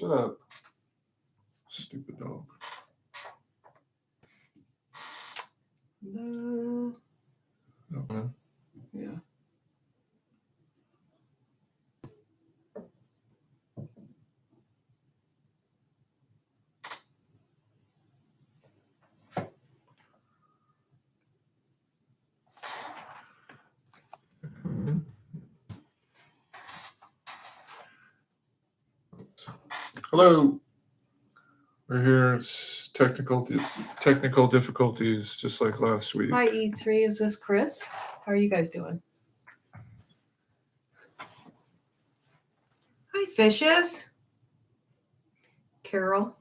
Shut up. Stupid dog. No. Okay. Yeah. Hello. We're here. It's technical difficulties, just like last week. Hi, E3. Is this Chris? How are you guys doing? Hi, fishes. Carol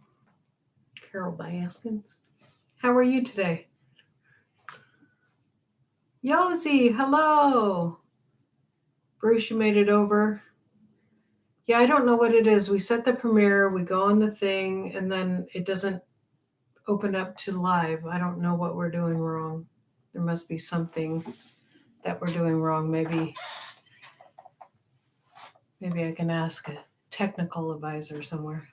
Baskins. How are you today? Yosi, hello. Bruce, you made it over. Yeah, I don't know what it is. We set the premiere, we go on the thing, and then it doesn't open up to live. I don't know what we're doing wrong. There must be something that we're doing wrong. Maybe I can ask a technical advisor somewhere.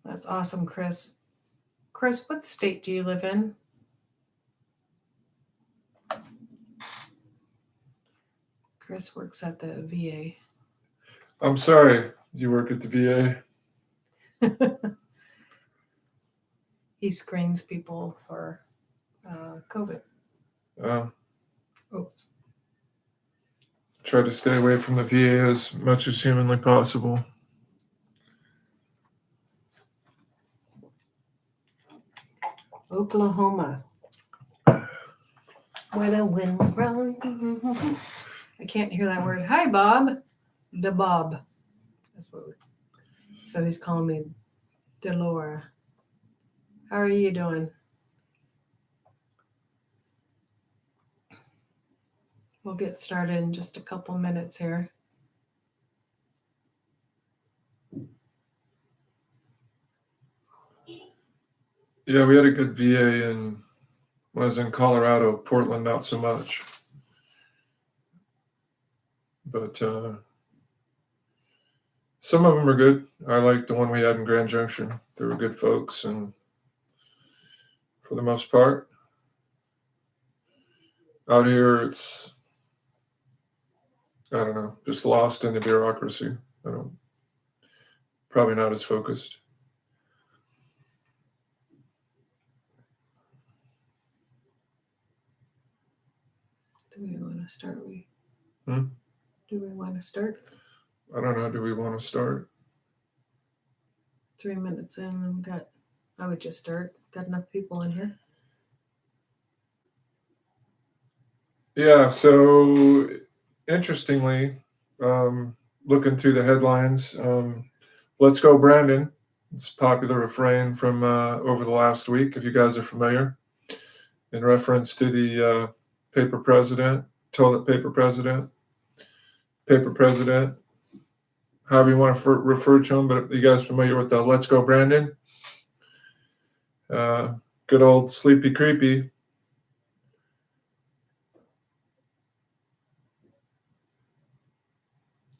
That's awesome, Chris. Chris, what state do you live in? Chris works at the VA. I'm sorry. You work at the VA? He screens people for COVID. Oops. Try to stay away from the VA as much as humanly possible. Oklahoma. Where the wind blows. I can't hear that word. Hi, Bob. Da Bob. That's what. So he's calling me Delora. How are you doing? We'll get started in just a couple minutes here. Yeah, we had a good VA when I was in Colorado. Portland, not so much. But some of them are good. I like the one we had in Grand Junction. They were good folks, and for the most part, out here it's, I don't know, just lost in the bureaucracy. Probably not as focused. Do we want to start? Do we want to start? I don't know. Do we want to start? 3 minutes in, I would just start. Got enough people in here. Yeah, so interestingly, looking through the headlines, let's go Brandon. It's a popular refrain from over the last week, if you guys are familiar, in reference to the paper president, toilet paper president, however you want to refer to him, but if you guys are familiar with the let's go Brandon, good old Sleepy Creepy.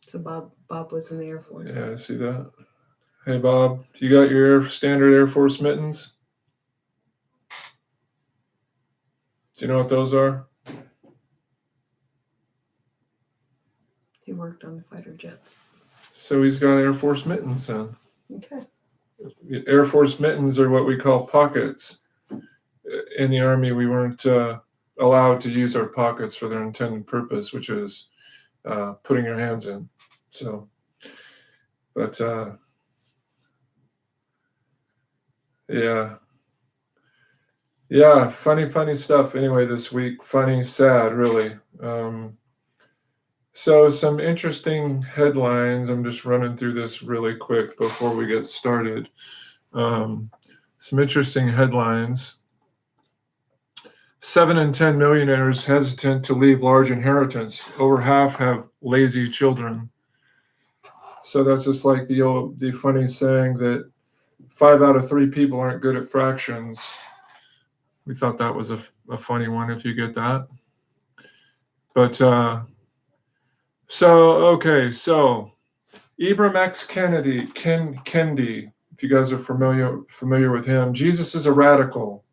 So Bob was in the Air Force. Yeah, I see that. Hey, Bob, you got your standard Air Force mittens? Do you know what those are? He worked on the fighter jets. So he's got Air Force mittens then. Okay. Air Force mittens are what we call pockets. In the Army, we weren't allowed to use our pockets for their intended purpose, which is putting your hands in. So, but yeah, funny stuff. Anyway, this week, funny, sad, really. So some interesting headlines. I'm just running through this really quick before we get started. Some interesting headlines. 7 in 10 millionaires hesitant to leave large inheritance. Over half have lazy children. So that's just like the funny saying that 5 out of 3 people aren't good at fractions. We thought that was a funny one, if you get that. But so Ibram X. Kendi, if you guys are familiar with him, Jesus is a radical.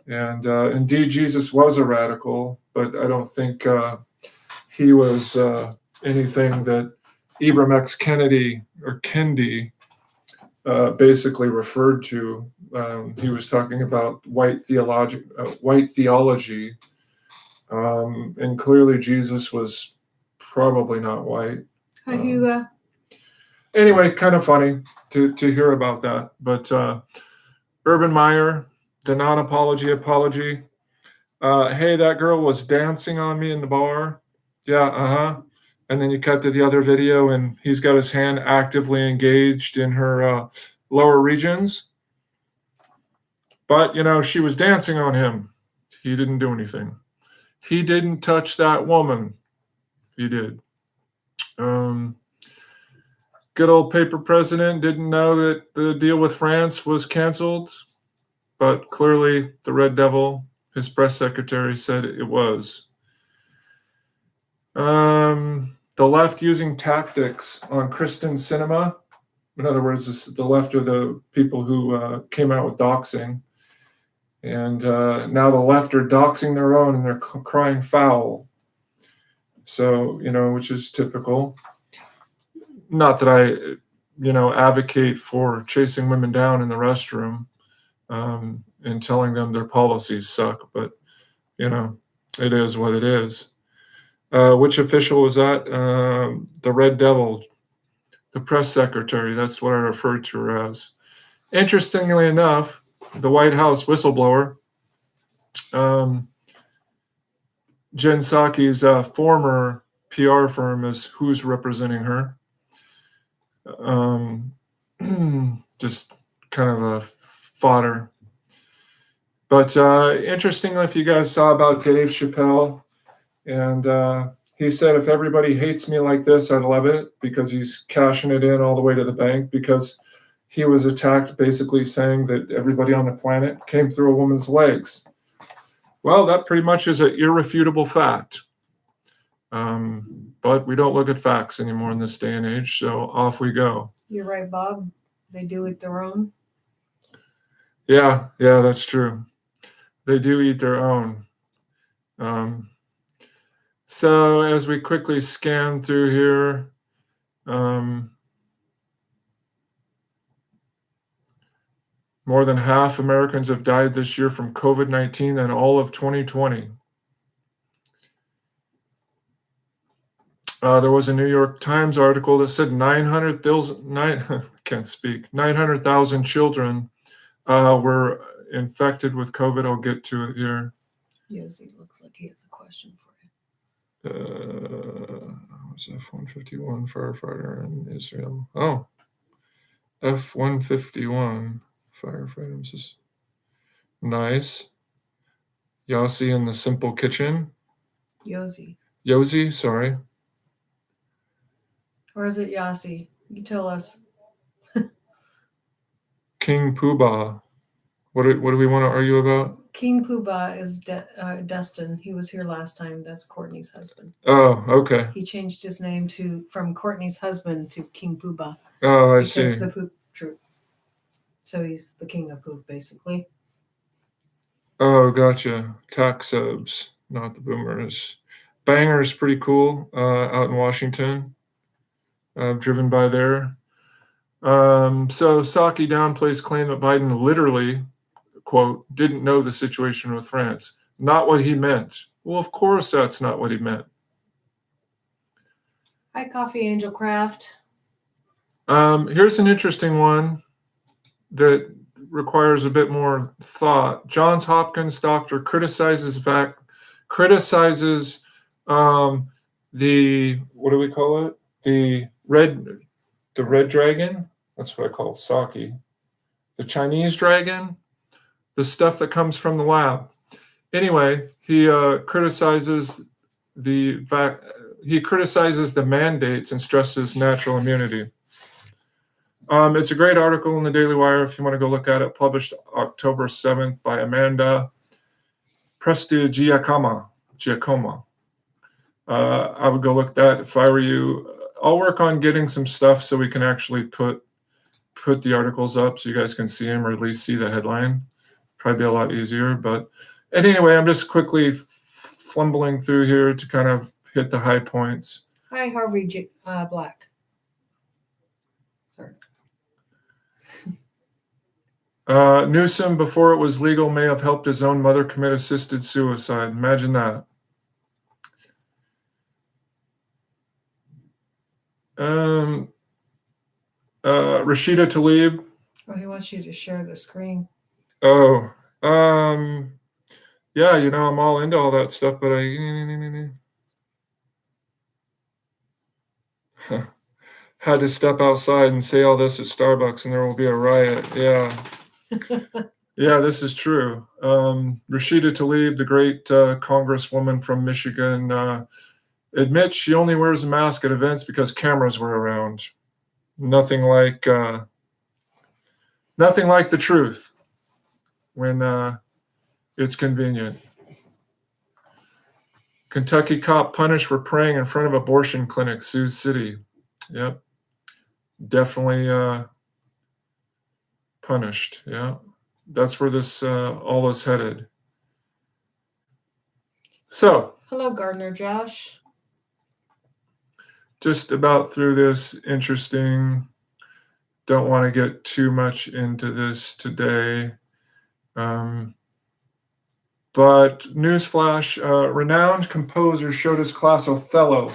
And indeed, Jesus was a radical, but I don't think he was anything that Ibram X. Kendi basically referred to. He was talking about white theology, and clearly Jesus was probably not white. Hi, Hugo. Anyway, kind of funny to hear about that. But Urban Meyer, the non-apology apology. Hey, that girl was dancing on me in the bar. Yeah, and then you cut to the other video, and he's got his hand actively engaged in her lower regions. But, she was dancing on him. He didn't do anything. He didn't touch that woman. He did. Good old paper president didn't know that the deal with France was canceled, but clearly the Red Devil, his press secretary, said it was. The left using tactics on Christian cinema. In other words, the left are the people who came out with doxing. And now the left are doxing their own, and they're crying foul. So, which is typical. Not that I, advocate for chasing women down in the restroom and telling them their policies suck, but, it is what it is. Which official was that? The Red Devil, the press secretary. That's what I referred to her as. Interestingly enough, the White House whistleblower, Jen Psaki's former PR firm is who's representing her. Just kind of a fodder. But interestingly, if you guys saw about Dave Chappelle, and he said, if everybody hates me like this, I'd love it, because he's cashing it in all the way to the bank, because he was attacked basically saying that everybody on the planet came through a woman's legs. Well, that pretty much is an irrefutable fact. But we don't look at facts anymore in this day and age, so off we go. You're right, Bob. They do eat their own. Yeah, that's true. They do eat their own. So as we quickly scan through here, more than half Americans have died this year from COVID-19 and all of 2020. There was a New York Times article that said 900,000 children were infected with COVID. I'll get to it here. Yossi looks like he has a question for you. Was F-151 firefighter in Israel? Oh, F-151 firefighter. This is nice. Yossi in the Simple Kitchen. Yosi, sorry. Or is it Yossi? You tell us. King Poobah. What do we want to argue about? King Poobah is Dustin. He was here last time. That's Courtney's husband. Oh, okay. He changed his name from Courtney's husband to King Poobah. Oh, I see. Because the poop troop. So he's the king of poop, basically. Oh, gotcha. Tax subs, not the boomers. Banger's pretty cool out in Washington. Driven by there. So Psaki downplays claim that Biden literally, quote, didn't know the situation with France. Not what he meant. Well, of course that's not what he meant. Hi, Coffee Angel Craft. Here's an interesting one that requires a bit more thought. Johns Hopkins doctor criticizes the what do we call it? The red dragon. That's what I call Psaki. The Chinese dragon. The stuff that comes from the lab. Anyway, he criticizes the mandates and stresses natural immunity. It's a great article in the Daily Wire if you want to go look at it. Published October 7th by Amanda Giacomo. I would go look at that if I were you. I'll work on getting some stuff so we can actually put the articles up so you guys can see them, or at least see the headline. Probably be a lot easier. But anyway, I'm just quickly fumbling through here to kind of hit the high points. Hi, Harvey Black. Sorry. Newsom, before it was legal, may have helped his own mother commit assisted suicide. Imagine that. Rashida Tlaib. Oh, he wants you to share the screen. Oh, yeah, I'm all into all that stuff, but I had to step outside and say all this at Starbucks and there will be a riot. Yeah. Yeah, this is true. Rashida Tlaib, the great congresswoman from Michigan, admits she only wears a mask at events because cameras were around. Nothing like the truth when it's convenient. Kentucky cop punished for praying in front of abortion clinic, sues city. Yep. Definitely punished. Yeah. That's where this all is headed. So. Hello, Gardner Josh. Just about through this. Interesting. Don't want to get too much into this today. But newsflash, renowned composer showed his class Othello,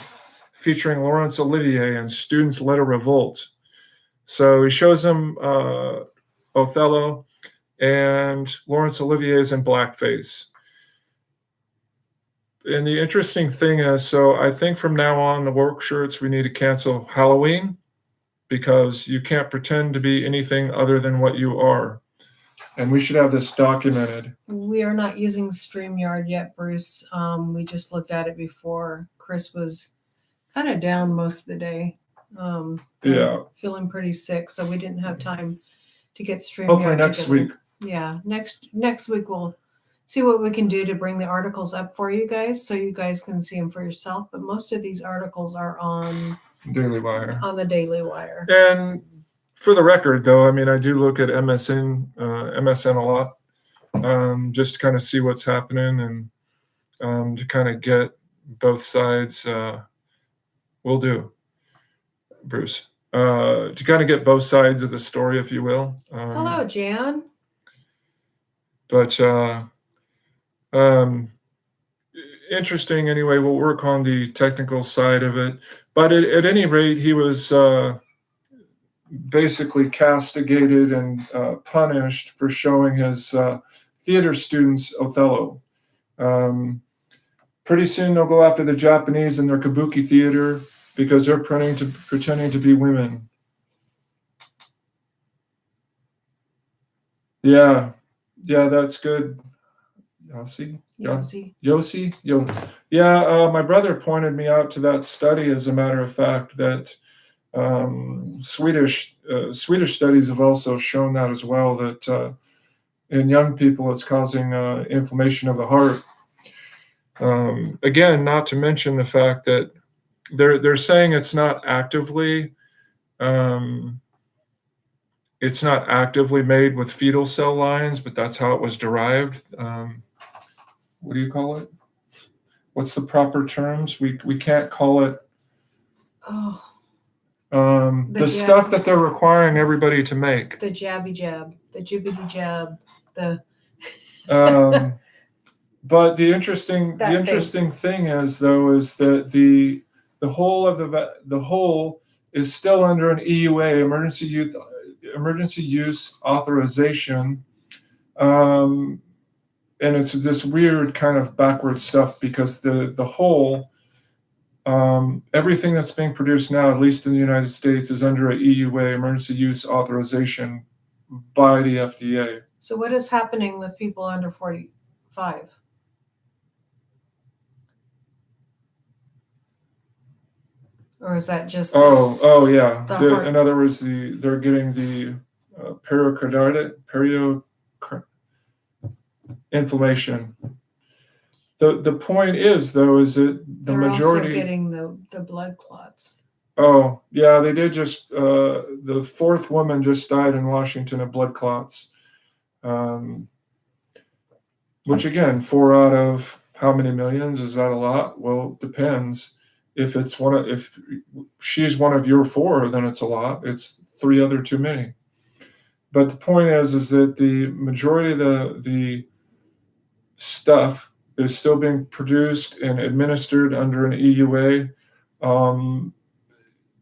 featuring Laurence Olivier, and students led a revolt. So he shows them Othello, and Laurence Olivier is in blackface. And the interesting thing is, so I think from now on, the work shirts, we need to cancel Halloween, because you can't pretend to be anything other than what you are. And we should have this documented. We are not using StreamYard yet, Bruce. We just looked at it before. Chris was kind of down most of the day. Feeling pretty sick, so we didn't have time to get StreamYard. Hopefully next week. Yeah, next week we'll see what we can do to bring the articles up for you guys, so you guys can see them for yourself. But most of these articles are on Daily Wire. On the Daily Wire. And for the record, though, I mean, I do look at MSN a lot, just to kind of see what's happening and to kind of get both sides. Will do, Bruce. To kind of get both sides of the story, if you will. Hello, Jan. But interesting. Anyway, we'll work on the technical side of it. But at any rate, he was basically castigated and punished for showing his theater students Othello. Pretty soon they'll go after the Japanese in their kabuki theater because they're pretending to be women. Yeah, that's good. Yossi. Yeah, my brother pointed me out to that study, as a matter of fact, that Swedish studies have also shown that as well, that in young people it's causing inflammation of the heart. Again, not to mention the fact that they're saying it's not actively made with fetal cell lines, but that's how it was derived. What do you call it? What's the proper terms? We can't call it. The stuff that they're requiring everybody to make. The jabby jab, the jibbity jab, the. But the interesting thing is, though, is that the whole is still under an EUA, emergency use authorization. And it's this weird kind of backward stuff, because the whole, everything that's being produced now, at least in the United States, is under an EUA, emergency use authorization, by the FDA. So what is happening with people under 45? or is that just Oh, yeah. the heart? In other words, they're getting the pericarditis inflammation. The point is, though, is that the They're majority. also getting the blood clots. Oh, yeah, they did just. The fourth woman just died in Washington of blood clots. Which again, 4 out of how many millions? Is that a lot? Well, depends. If she's one of your 4, then it's a lot. It's 3 other too many. But the point is that the majority of the stuff is still being produced and administered under an EUA. And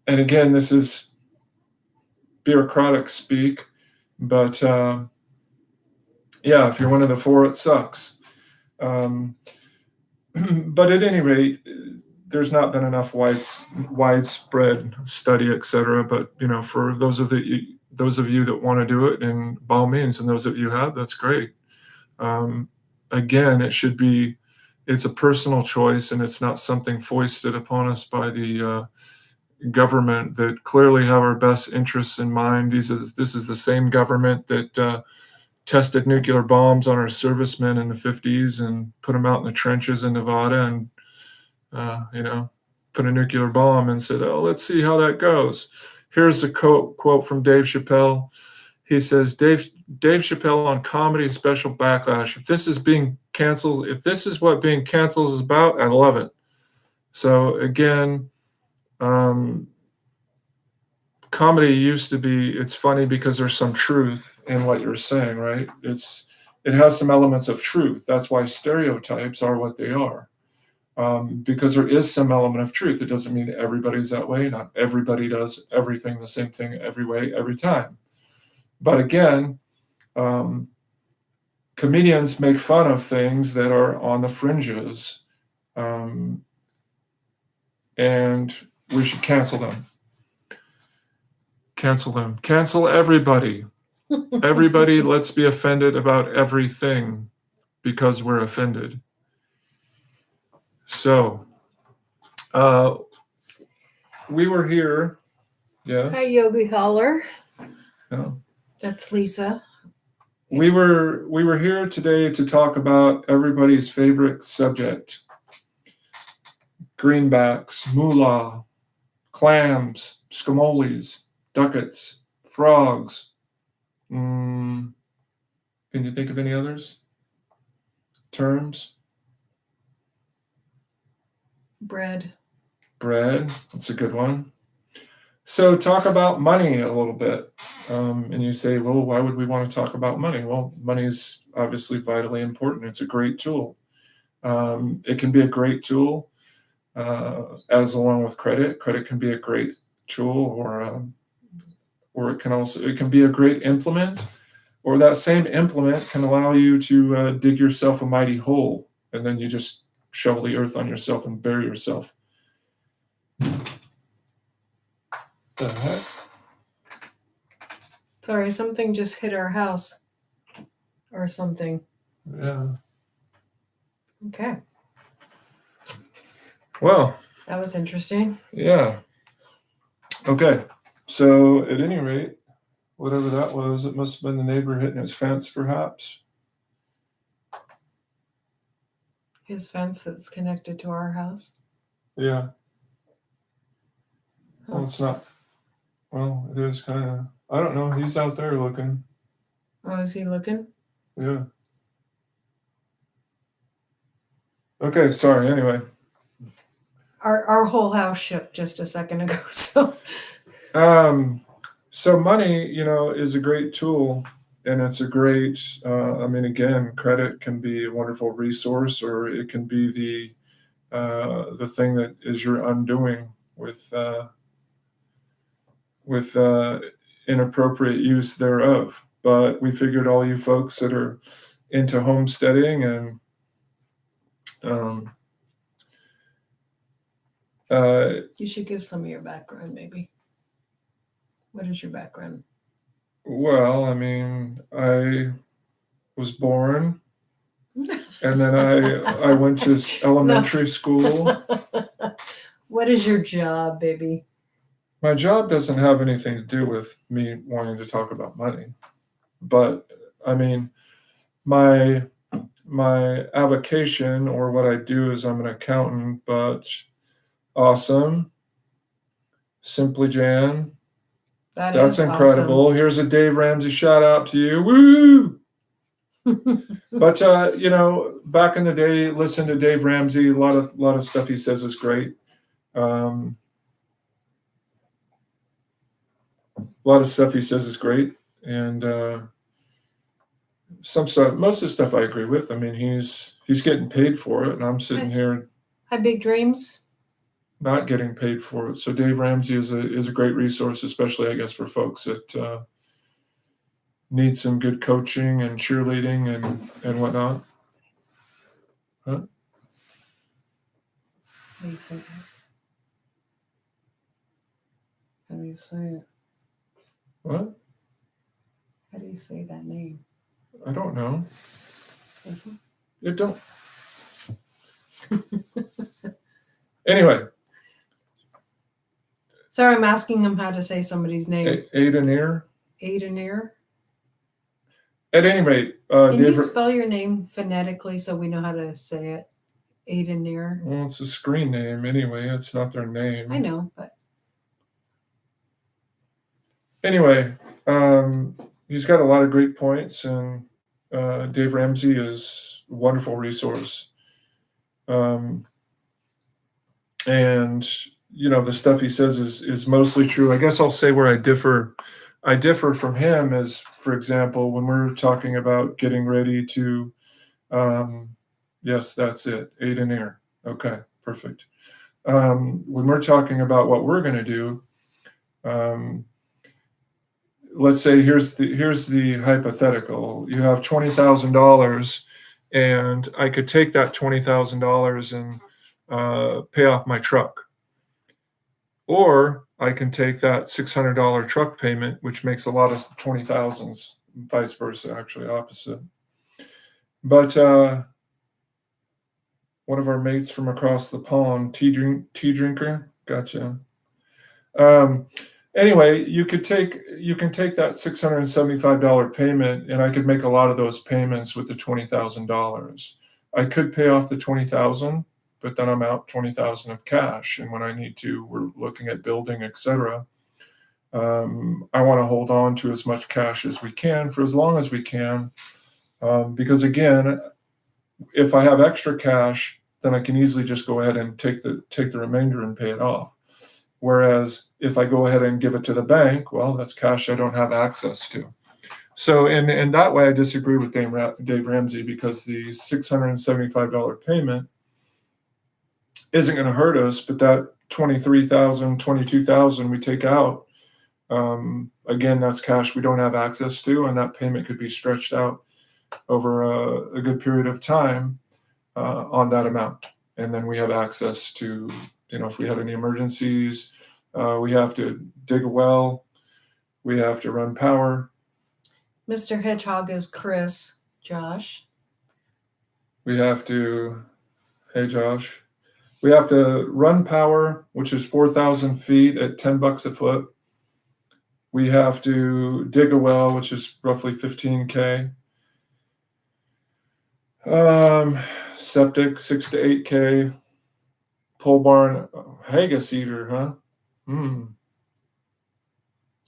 again, this is bureaucratic speak, but yeah, if you're one of the 4, it sucks. But at any rate, there's not been enough widespread study, etc. But for those of you that want to do it, and by all means, and those of you have, that's great. Again, it's a personal choice, and it's not something foisted upon us by the government that clearly have our best interests in mind. This is the same government that tested nuclear bombs on our servicemen in the 50s and put them out in the trenches in Nevada and, put a nuclear bomb and said, oh, let's see how that goes. Here's a quote from Dave Chappelle. He says, Dave Chappelle on Comedy Special Backlash. If this is being canceled, if this is what being canceled is about, I love it. So again, comedy used to be, it's funny because there's some truth in what you're saying, right? It has some elements of truth. That's why stereotypes are what they are. Because there is some element of truth. It doesn't mean everybody's that way. Not everybody does everything the same thing every way, every time. But again, comedians make fun of things that are on the fringes. And we should cancel them. Cancel everybody. Everybody, let's be offended about everything because we're offended. So, we were here. Yes. Hi, Yogi Holler. Yeah. That's Lisa. We were here today to talk about everybody's favorite subject: greenbacks, moolah, clams, scamoles, ducats, frogs. Can you think of any others? Terms? Bread. That's a good one. So talk about money a little bit. And you say, well, why would we want to talk about money? Well, money is obviously vitally important. It's a great tool. It can be a great tool as along with credit. Credit can be a great tool, or it can be a great implement, or that same implement can allow you to dig yourself a mighty hole, and then you just shovel the earth on yourself and bury yourself. The heck? Sorry, something just hit our house or something. Yeah. Okay. Well. That was interesting. Yeah. Okay. So at any rate, whatever that was, it must have been the neighbor hitting his fence, perhaps. His fence that's connected to our house? Yeah. Well, it's not. Well, it is kind of. I don't know. He's out there looking. Oh, is he looking? Yeah. Okay. Sorry. Anyway. Our whole house shook just a second ago. So. So money, is a great tool, and it's a great. Again, credit can be a wonderful resource, or it can be the thing that is your undoing with inappropriate use thereof. But we figured all you folks that are into homesteading and you should give some of your background, maybe. What is your background? Well, I was born, and then I went to elementary school. What is your job, baby? My job doesn't have anything to do with me wanting to talk about money, but I mean, my avocation or what I do is I'm an accountant, but awesome. Simply Jan. That That's is incredible. Here's a Dave Ramsey shout out to you. Woo! awesome. But back in the day, listen to Dave Ramsey. A lot of stuff he says is great. A lot of stuff he says is great, and some stuff, most of the stuff I agree with. I mean, he's getting paid for it, and I'm sitting here Have big dreams. not getting paid for it. So Dave Ramsey is a great resource, especially I guess for folks that need some good coaching and cheerleading and whatnot. Huh? How do you say that? How do you say it? What? How do you say that name? I don't know. Listen. It don't. Anyway. Sorry, I'm asking him how to say somebody's name. Aidanir. Aidanir. At any rate, Can Dave. you spell your name phonetically so we know how to say it? Aidanir. Well, it's a screen name anyway. It's not their name. I know, but anyway, he's got a lot of great points, and Dave Ramsey is a wonderful resource. And the stuff he says is mostly true. I guess I'll say where I differ from him is, for example, when we're talking about getting ready to, yes, that's it, Aidanir. Okay, perfect. When we're talking about what we're going to do, let's say here's the hypothetical. You have $20,000, and I could take that $20,000 and pay off my truck. Or I can take that $600 truck payment, which makes a lot of 20,000s, vice versa, actually opposite. But one of our mates from across the pond, tea drinker, gotcha. Anyway, you can take that $675 payment, and I could make a lot of those payments with the $20,000. I could pay off the $20,000, but then I'm out $20,000 of cash, and when I need to, we're looking at building, etc. I want to hold on to as much cash as we can for as long as we can, because again, if I have extra cash, then I can easily just go ahead and take the remainder and pay it off. Whereas if I go ahead and give it to the bank, well, that's cash I don't have access to. So in that way, I disagree with Dave Ramsey, because the $675 payment isn't going to hurt us, but that $23,000, $22,000 we take out, again, that's cash we don't have access to, and that payment could be stretched out over a good period of time on that amount. And then we have access to, if we had any emergencies, we have to dig a well, we have to run power. Mr. Hedgehog is Josh. We have to, hey Josh, we have to run power, which is 4,000 feet at $10 a foot. We have to dig a well, which is roughly 15K. Septic, 6 to 8K. Pole barn, haggis eater, huh?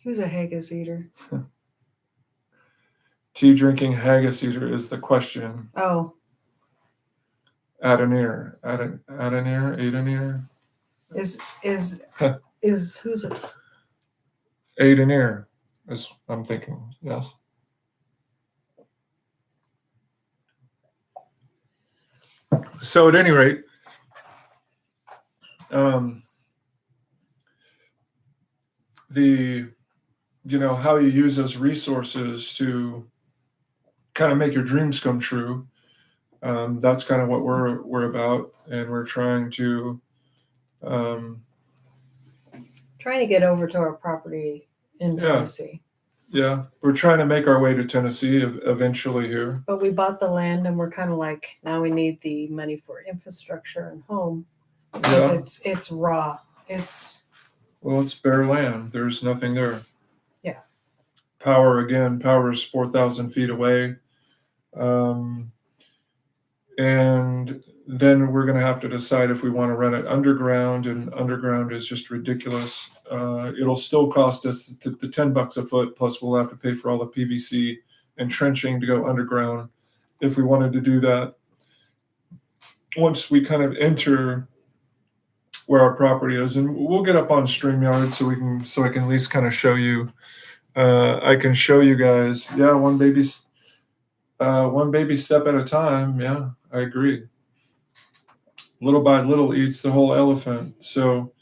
Who's a haggis eater? Tea drinking haggis eater is the question. Oh. Aidanir. Is who's it? Aidanir is, I'm thinking, yes. So at any rate, how you use those resources to kind of make your dreams come true. That's kind of what we're about, and we're trying to get over to our property in Tennessee. Yeah, we're trying to make our way to Tennessee eventually here. But we bought the land, and we're kind of like, now we need the money for infrastructure and home. because Yeah. it's raw. It's Well, it's bare land. There's nothing there. Yeah. Power is 4,000 feet away. And then we're going to have to decide if we want to run it underground, and underground is just ridiculous. It'll still cost us the $10 a foot, plus we'll have to pay for all the PVC and trenching to go underground if we wanted to do that. Once we kind of enter where our property is, and we'll get up on StreamYard so I can at least kind of show you. I can show you guys. Yeah, one baby step at a time. Yeah, I agree. Little by little eats the whole elephant. So,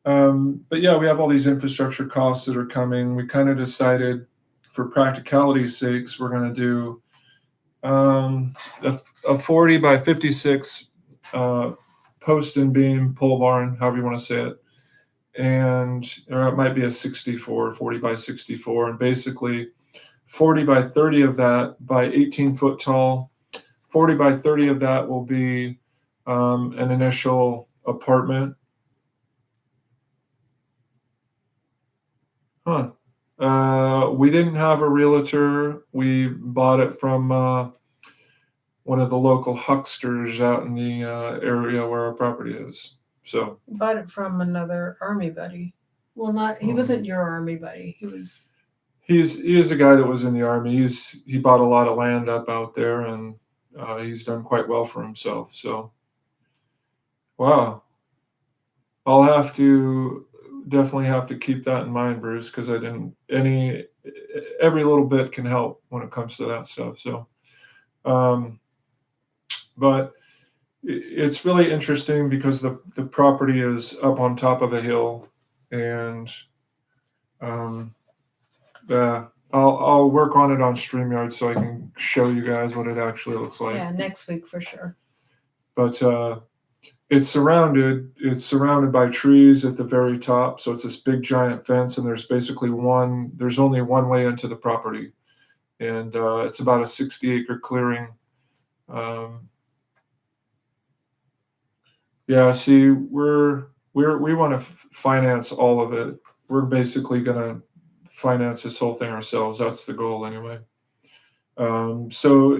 but yeah, we have all these infrastructure costs that are coming. We kind of decided, for practicality's sakes, we're going to do a 40 by 56 post and beam pole barn, however you want to say it. Or it might be a 40 by 64. And basically 40 by 30 of that by 18 foot tall, 40 by 30 of that will be an initial apartment. We didn't have a realtor. We bought it from one of the local hucksters out in the area where our property is. So bought it from another army buddy. Well, he wasn't your army buddy. He is a guy that was in the army. He bought a lot of land up out there, and he's done quite well for himself. So, wow, I'll definitely have to keep that in mind, Bruce, because every little bit can help when it comes to that stuff. So, but it's really interesting because the property is up on top of a hill, and I'll work on it on StreamYard so I can show you guys what it actually looks like. Yeah, next week for sure. But it's surrounded by trees at the very top, so it's this big giant fence, and there's only one way into the property, and it's about a 60-acre clearing. Yeah, see, we want to finance all of it. We're basically going to finance this whole thing ourselves. That's the goal, anyway. So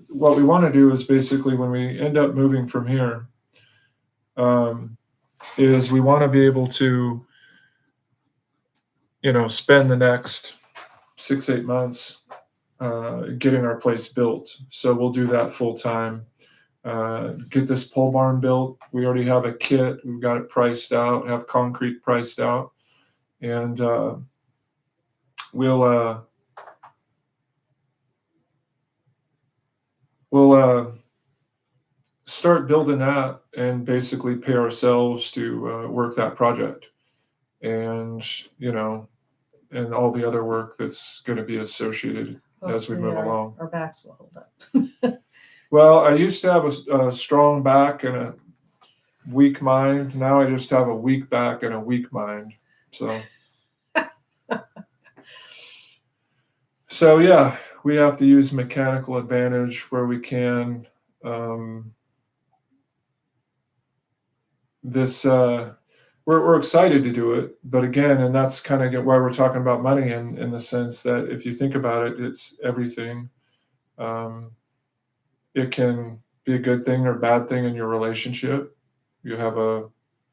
what we want to do is basically, when we end up moving from here, is we want to be able to, spend the next 6-8 months getting our place built. So we'll do that full time. Get this pole barn built. We already have a kit. We've got it priced out, have concrete priced out, and we'll start building that and basically pay ourselves to work that project, and and all the other work that's going to be associated as we move along. Our backs will hold up. Well, I used to have a strong back and a weak mind. Now I just have a weak back and a weak mind. So yeah, we have to use mechanical advantage where we can. We're excited to do it, but again, and that's kind of why we're talking about money in the sense that if you think about it, it's everything. It can be a good thing or bad thing in your relationship. You have a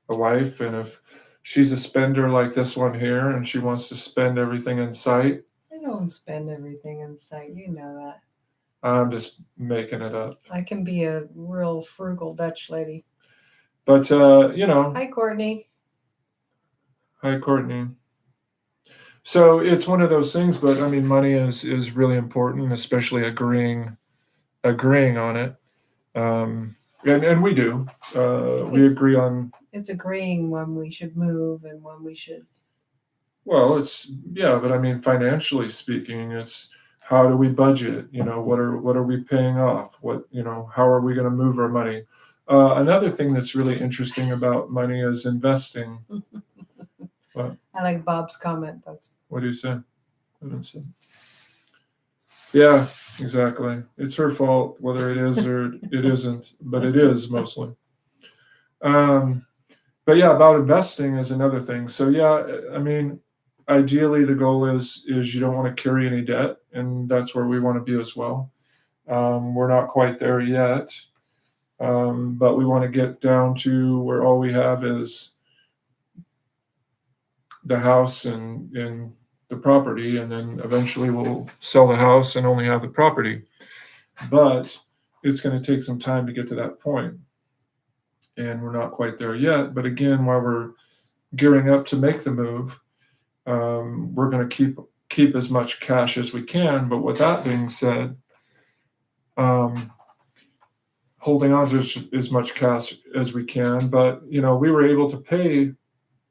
wife, and if she's a spender like this one here, and she wants to spend everything in sight. I don't spend everything in sight. You know that. I'm just making it up. I can be a real frugal Dutch lady. But, Hi, Courtney. Hi, Courtney. So it's one of those things, but I mean, money is really important, especially agreeing on it. And we do. We agree on. It's agreeing when we should move and when we should. Well, but I mean, financially speaking, it's how do we budget? What are we paying off? How are we going to move our money? Another thing that's really interesting about money is investing. What? I like Bob's comment. What do you say? I didn't say. Yeah, exactly. It's her fault, whether it is or it isn't, but it is mostly. Um, but yeah, about investing is another thing. So yeah, I mean, ideally the goal is you don't want to carry any debt, and that's where we want to be as well. We're not quite there yet, but we want to get down to where all we have is the house and the property, and then eventually we'll sell the house and only have the property. But it's going to take some time to get to that point, and we're not quite there yet. But again, while we're gearing up to make the move, we're going to keep as much cash as we can. But with that being said, um, holding on to as much cash as we can. But we were able to pay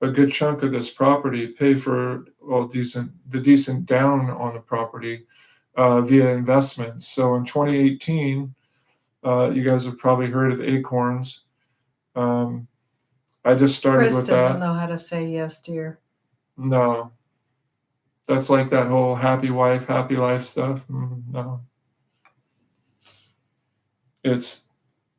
a good chunk of this property, pay for the decent down on the property via investments. So in 2018, you guys have probably heard of Acorns. I just started Chris with doesn't that. know how to say yes, dear. No, that's like that whole happy wife, happy life stuff. No, it's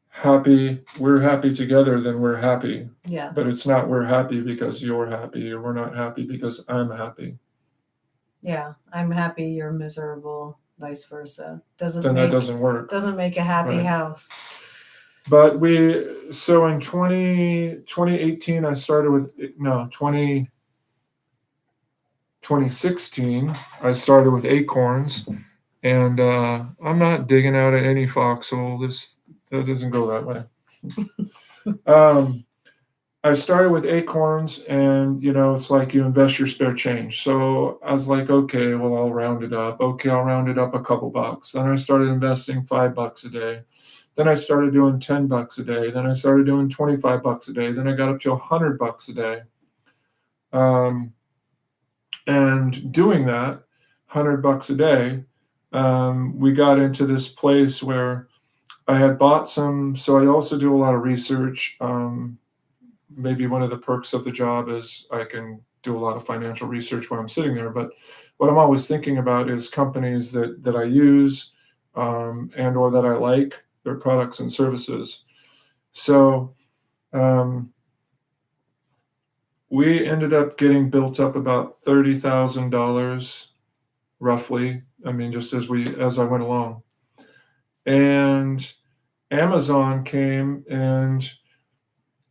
happy. We're happy together, then we're happy. Yeah. But it's not we're happy because you're happy, or we're not happy because I'm happy. Yeah. I'm happy, you're miserable, vice versa. Then that doesn't work. Doesn't make a happy Right. house. But so in 2018, I started with, 2016, I started with Acorns, and I'm not digging out at any foxhole. That doesn't go that way. I started with Acorns, and it's like you invest your spare change. So I was like, okay, well, I'll round it up. Okay, I'll round it up a couple bucks. Then I started investing $5 a day. Then I started doing $10 a day. Then I started doing $25 a day. Then I got up to $100 a day. And doing that, $100 a day, we got into this place where I had bought some. So I also do a lot of research. Maybe one of the perks of the job is I can do a lot of financial research when I'm sitting there. But what I'm always thinking about is companies that I use and or that I like, their products and services. So we ended up getting built up about $30,000 roughly. I mean, just as I went along. And Amazon came, and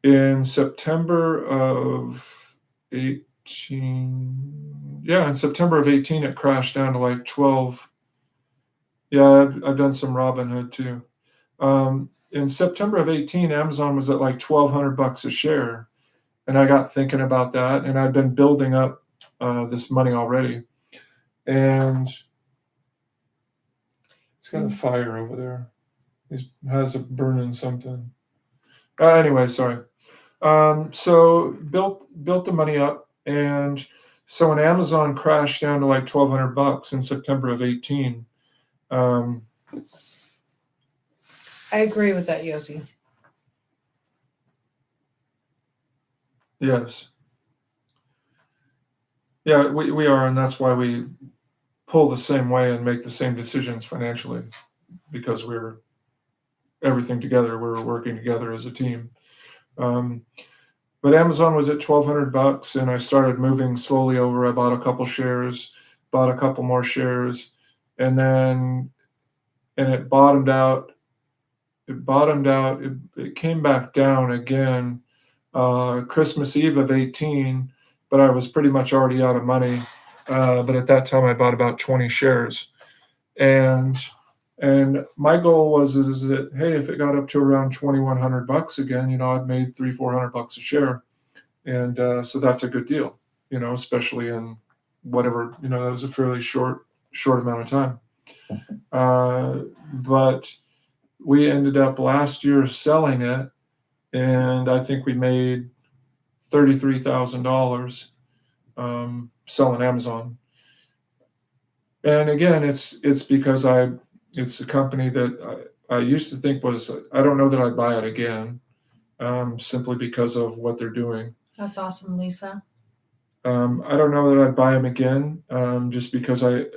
in September of 18, in September of 18, it crashed down to like 12. Yeah, I've done some Robinhood too. In September of 18, Amazon was at like $1,200 a share. And I got thinking about that, and I'd been building up this money already. And it's got a fire over there. He has a burning something. Anyway, sorry. So built the money up, and so when Amazon crashed down to like $1,200 in September of 18. I agree with that, Yossi. Yes. Yeah, we are, and that's why we pull the same way and make the same decisions financially, because we're everything together. We're working together as a team. But Amazon was at $1,200, and I started moving slowly over. I bought a couple shares, bought a couple more shares, and it bottomed out. It came back down again Christmas Eve of 18, but I was pretty much already out of money. But at that time, I bought about 20 shares, and my goal was that, hey, if it got up to around $2,100 again, I'd made $300-400 a share, and so that's a good deal, especially in whatever, that was a fairly short amount of time. But we ended up last year selling it, and I think we made $33,000 selling Amazon. And again, it's because it's a company that I used to think was, I don't know that I'd buy it again, simply because of what they're doing. That's awesome, Lisa. I don't know that I'd buy them again, just because I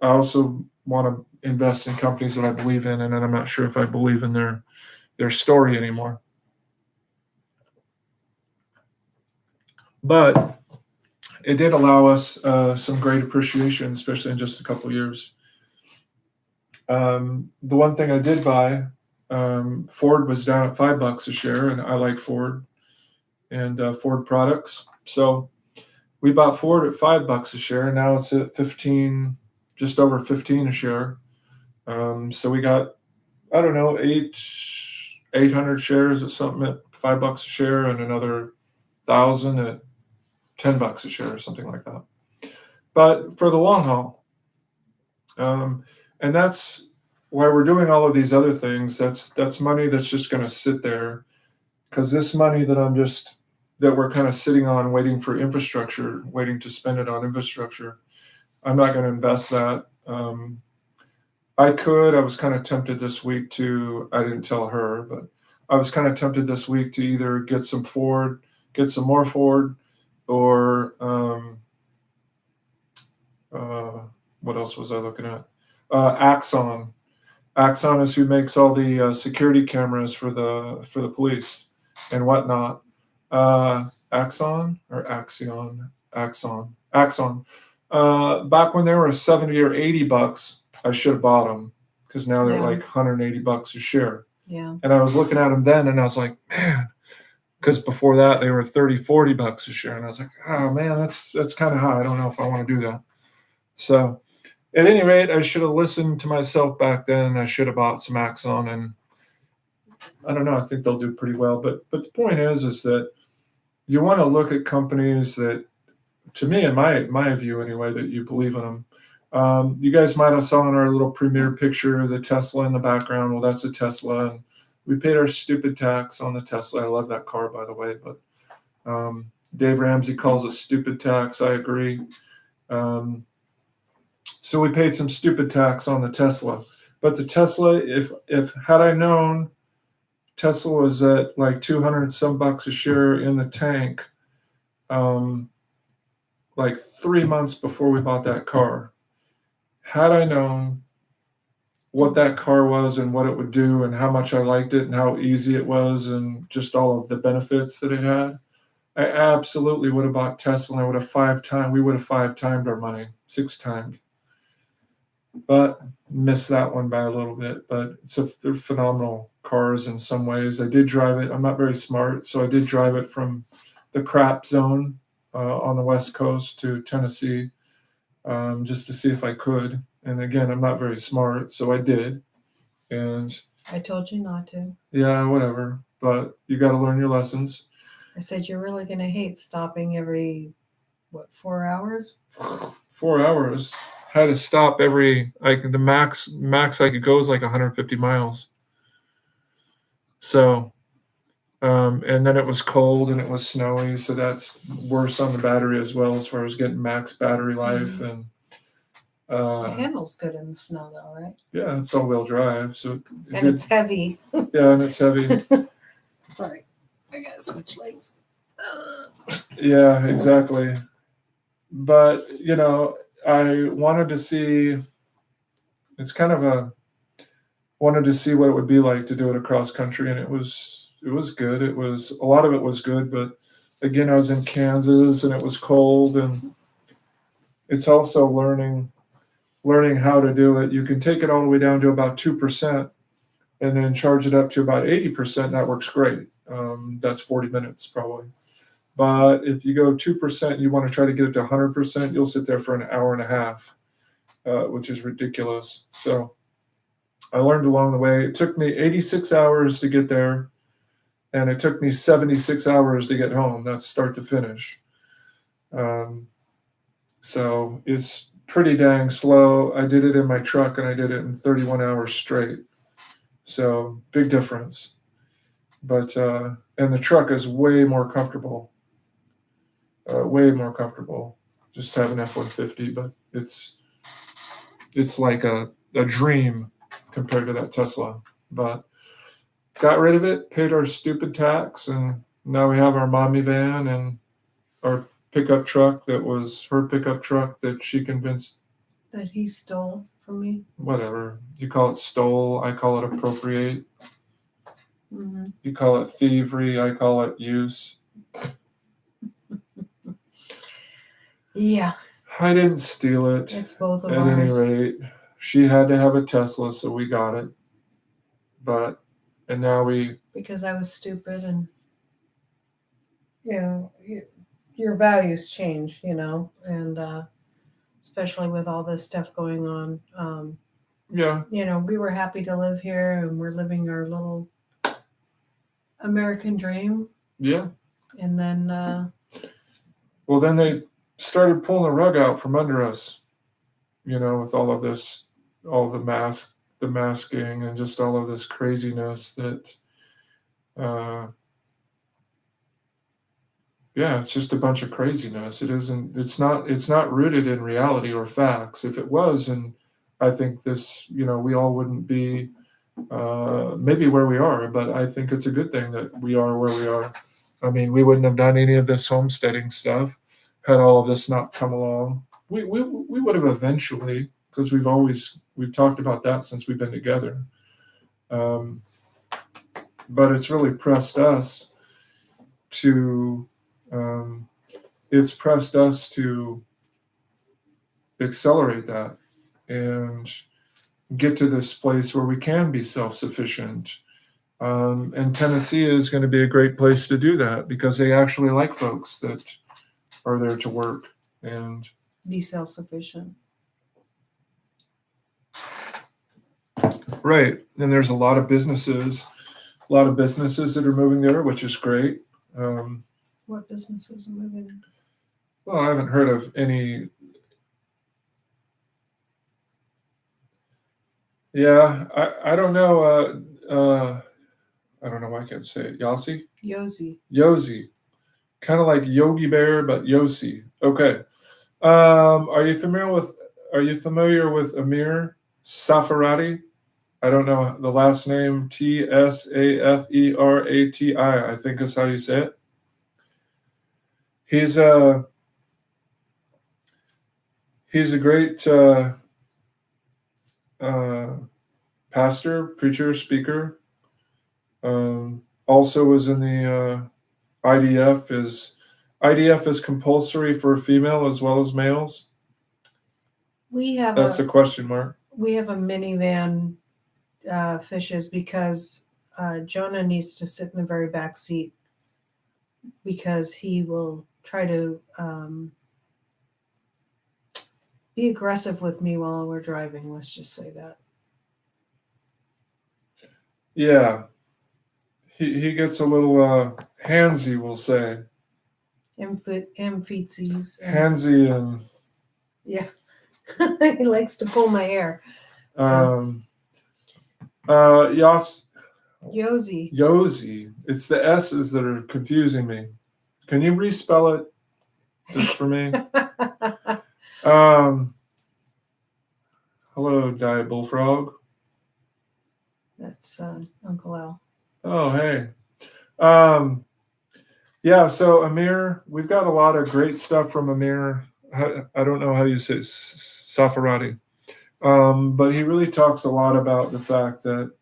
also want to invest in companies that I believe in, and then I'm not sure if I believe in their story anymore. But it did allow us some great appreciation, especially in just a couple of years. The one thing I did buy, Ford was down at $5 a share, and I like Ford and Ford products. So we bought Ford at $5 a share, and now it's at 15, just over 15 a share. So we got, I don't know, 800 shares at something at $5 a share, and another 1,000 at $10 a share or something like that. But for the long haul, and that's why we're doing all of these other things. That's money that's just going to sit there, because this money that we're kind of sitting on, waiting for infrastructure, waiting to spend it on infrastructure, I'm not going to invest that. I was kind of tempted this week I didn't tell her, but I was kind of tempted this week to either get some more Ford, or what else was I looking at? Axon. Axon is who makes all the security cameras for the police and whatnot. Axon or Axion? Axon. Back when they were $70 or $80, I should have bought them, because now they're like $180 a share. Yeah. And I was looking at them then, and I was like, man, because before that they were $30, $40 a share, and I was like, oh man, that's kind of high. I don't know if I want to do that. So at any rate, I should have listened to myself back then. I should have bought some Axon, and I don't know. I think they'll do pretty well. But the point is that you want to look at companies that, to me, in my view anyway, that you believe in them. You guys might have saw in our little premiere picture the Tesla in the background. Well, that's a Tesla, and we paid our stupid tax on the Tesla. I love that car, by the way. But Dave Ramsey calls it stupid tax. I agree. So we paid some stupid tax on the Tesla. But the Tesla, if had I known Tesla was at like 200 some bucks a share in the tank, like 3 months before we bought that car, had I known what that car was and what it would do and how much I liked it and how easy it was and just all of the benefits that it had, I absolutely would have bought Tesla, and we would have 5-timed our money, 6 times. But missed that one by a little bit. But they're phenomenal cars in some ways. I did drive it. I'm not very smart, so I did drive it from the crap zone on the West Coast to Tennessee, just to see if I could. And again, I'm not very smart, so I did. And I told you not to. Yeah, whatever. But you got to learn your lessons. I said you're really going to hate stopping every 4 hours? 4 hours. Had to stop the max I could go is like 150 miles. So, and then it was cold and it was snowy, so that's worse on the battery as well, as far as getting max battery life. And it handles good in the snow, though, right? Yeah, it's all-wheel drive, so it's heavy. Yeah, and it's heavy. Sorry, I gotta switch legs. Yeah, exactly. But I wanted to see. Wanted to see what it would be like to do it across country, and it was good. A lot of it was good, but again, I was in Kansas and it was cold, and it's also learning how to do it. You can take it all the way down to about 2%, and then charge it up to about 80%. That works great. That's 40 minutes probably. But if you go 2%, you want to try to get it to 100%, you'll sit there for an hour and a half, which is ridiculous. So I learned along the way. It took me 86 hours to get there, and it took me 76 hours to get home. That's start to finish. So it's pretty dang slow. I did it in my truck, and I did it in 31 hours straight. So big difference. But and the truck is way more comfortable. Way more comfortable. Just have an F-150, but it's like a dream compared to that Tesla. But got rid of it, paid our stupid tax, and now we have our mommy van and our pickup truck that was her pickup truck that she convinced that he stole from me? Whatever. You call it stole, I call it appropriate. Mm-hmm. You call it thievery, I call it use. Yeah. I didn't steal it. It's both of At any ours. rate, she had to have a Tesla, so we got it. And now because I was stupid, and your values change, and especially with all this stuff going on. Yeah. We were happy to live here, and we're living our little American dream. Yeah. And then then they started pulling the rug out from under us, with all of this, all the masking, and just all of this craziness that, it's just a bunch of craziness. It's not rooted in reality or facts. If it was, and I think this, we all wouldn't be maybe where we are, but I think it's a good thing that we are where we are. I mean, we wouldn't have done any of this homesteading stuff had all of this not come along. We would have eventually, because we've talked about that since we've been together. But it's really pressed us to accelerate that and get to this place where we can be self-sufficient. And Tennessee is going to be a great place to do that because they actually like folks that are there to work and be self-sufficient. Right. And there's a lot of businesses that are moving there, which is great. What businesses are moving? Well, I haven't heard of any. Yeah, I don't know. I don't know why I can't say it. Yosi. Kind of like Yogi Bear, but Yosi. Okay. Are you familiar with Amir Safarati? I don't know the last name. Tsaferati, I think is how you say it. He's a great pastor, preacher, speaker. Also was in the IDF. IDF is compulsory for female as well as males. That's a question mark. We have a minivan fishes because Jonah needs to sit in the very back seat because he will try to be aggressive with me while we're driving. Let's just say that. Yeah. He gets a little handsy, we'll say. Feetsies. Handsy and... Yeah. He likes to pull my hair. Yosi. It's the S's that are confusing me. Can you respell it just for me? Hello, Diet Bullfrog. That's Uncle Al. Oh, hey. So Amir, we've got a lot of great stuff from Amir. I don't know how you say Safarati. But he really talks a lot about the fact that,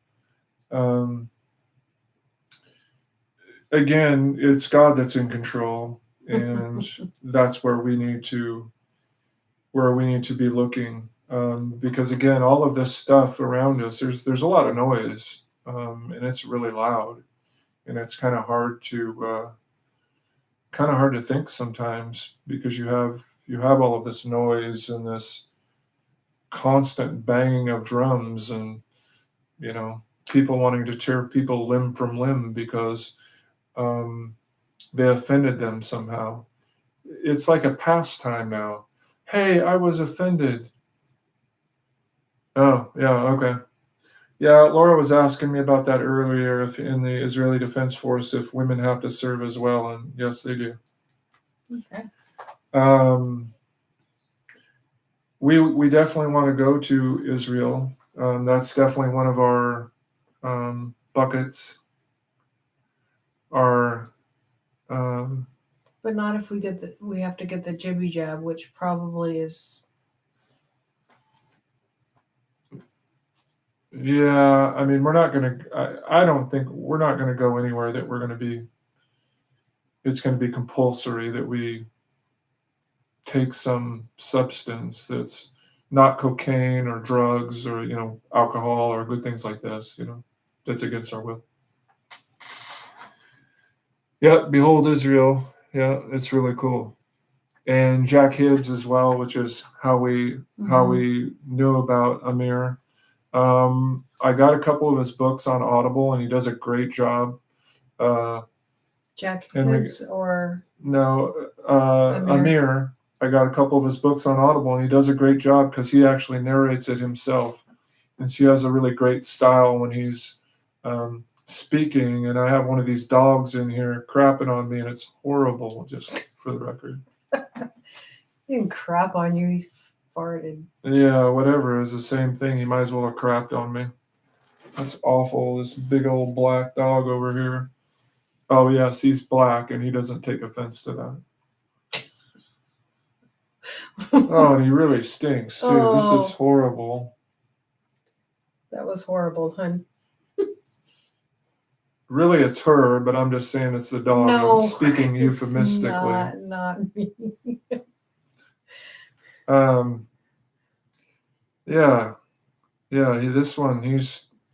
again, it's God that's in control, and that's where we need to be looking. Because again, all of this stuff around us, there's a lot of noise, and it's really loud, and it's kind of hard to think sometimes because you have all of this noise and this constant banging of drums and people wanting to tear people limb from limb because they offended them somehow. It's like a pastime now. Hey, I was offended. Oh, yeah, okay. Yeah, Laura was asking me about that earlier, if in the Israeli Defense Force, if women have to serve as well, and yes, they do. Okay. We definitely want to go to Israel. That's definitely one of our buckets. But not if we have to get the jibby jab, which probably is Yeah, I mean, we're not going to, I don't think we're not going to go anywhere that it's going to be compulsory that we take some substance that's not cocaine or drugs or, alcohol or good things like this, that's against our will. Yeah, behold Israel. Yeah, it's really cool. And Jack Hibbs as well, which is how we knew about Amir. I got a couple of his books on Audible, and he does a great job. Jack And Hibbs or no, Amir. Amir. I got a couple of his books on Audible, and he does a great job because he actually narrates it himself, and he has a really great style when he's speaking. And I have one of these dogs in here crapping on me, and it's horrible. Just for the record. He didn't crap on you. He farted. Yeah, whatever. It's the same thing. He might as well have crapped on me. That's awful. This big old black dog over here. Oh, yes, he's black, and he doesn't take offense to that. Oh, and he really stinks, too. Oh. This is horrible. That was horrible, hun. Really, it's her, but I'm just saying it's the dog. No, I'm speaking euphemistically. Not me. Yeah. This one,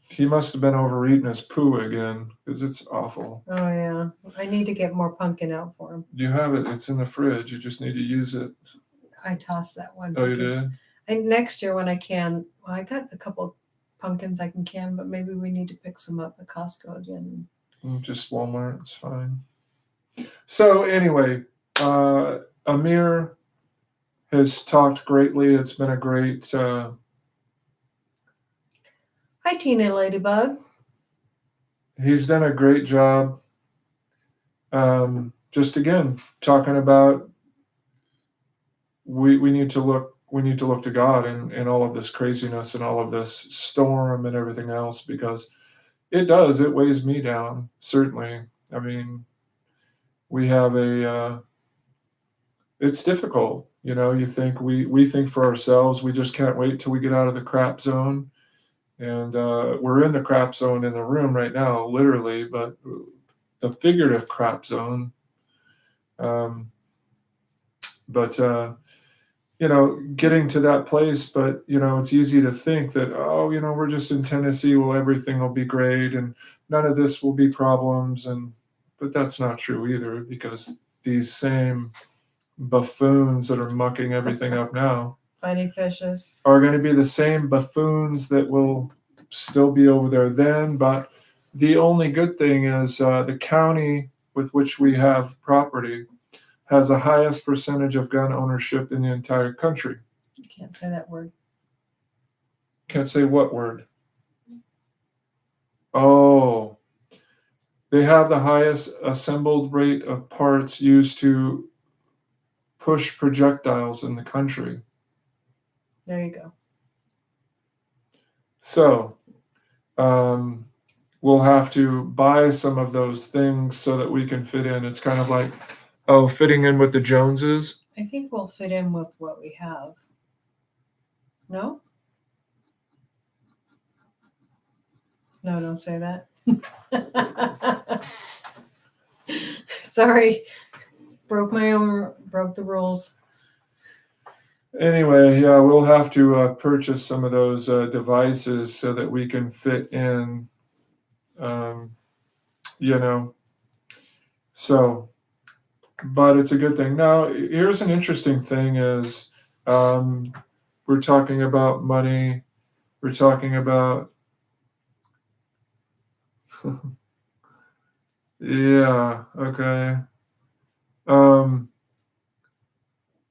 he must have been overeating his poo again because it's awful. Oh yeah, I need to get more pumpkin out for him. You have it. It's in the fridge. You just need to use it. I tossed that one. Oh, you did? Next year when I can, well, I got a couple pumpkins I can, but maybe we need to pick some up at Costco again. Just Walmart. It's fine. So anyway, Amir has talked greatly. It's been a great. Hi, Tina Ladybug. He's done a great job. Just again, talking about we need to look to God in all of this craziness and all of this storm and everything else, because it weighs me down, certainly. I mean, we have it's difficult, you think we think for ourselves, we just can't wait till we get out of the crap zone. And we're in the crap zone in the room right now, literally, but the figurative crap zone. Getting to that place, but, it's easy to think that, we're just in Tennessee, well, everything will be great and none of this will be problems. But that's not true either, because these same buffoons that are mucking everything up now Funny fishes are going to be the same buffoons that will still be over there then. But the only good thing is the county with which we have property has the highest percentage of gun ownership in the entire country. You can't say that word. Can't say what word? Oh, they have the highest assembled rate of parts used to push projectiles in the country. There you go. So, we'll have to buy some of those things so that we can fit in. It's kind of like, fitting in with the Joneses. I think we'll fit in with what we have. No? No, don't say that. Sorry. Broke the rules. Anyway, yeah, we'll have to purchase some of those devices so that we can fit in, So, but it's a good thing. Now, here's an interesting thing is we're talking about money. We're talking about, yeah, okay.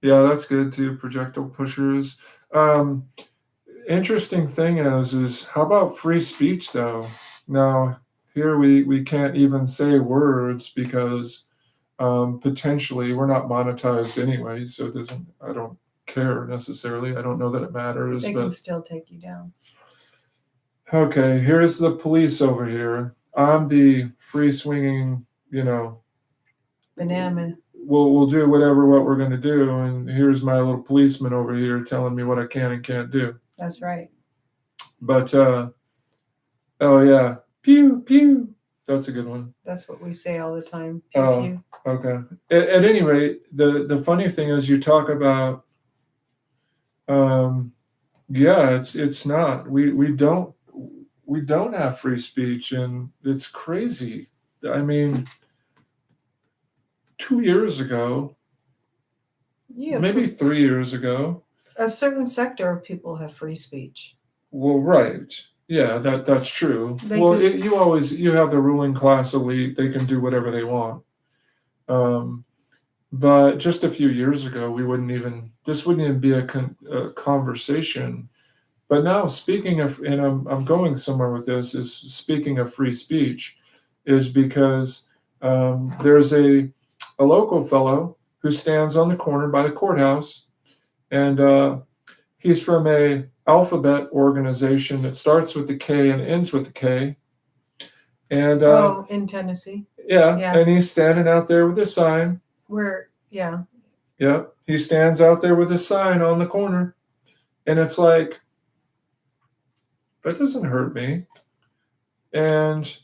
Yeah, that's good too. Projectile pushers. Interesting thing is how about free speech though? Now here we can't even say words because potentially we're not monetized anyway, so it doesn't. I don't care necessarily. I don't know that it matters. They can still take you down. Okay, here's the police over here. I'm the free swinging, banana. We'll do what we're going to do, and here's my little policeman over here telling me what I can and can't do. That's right. But Oh yeah, pew pew. That's a good one. That's what we say all the time. Pew Oh, pew. okay. At any rate, the funny thing is, you talk about, yeah, it's not. We don't have free speech, and it's crazy. I mean, 2 years ago, Yeah, maybe 3 years ago. a certain sector of people have free speech. Well, right. Yeah, that's true. They Well, could- you have the ruling class elite. They can do whatever they want. But just a few years ago, this wouldn't even be a conversation. But now, speaking of, and I'm going somewhere with this, is speaking of free speech, is because there's a local fellow who stands on the corner by the courthouse, and he's from a alphabet organization that starts with the K and ends with the K. And in Tennessee. yeah, Yeah. and he's standing out there with a sign. Yeah. Yeah, he stands out there with a sign on the corner, and it's like, that doesn't hurt me. And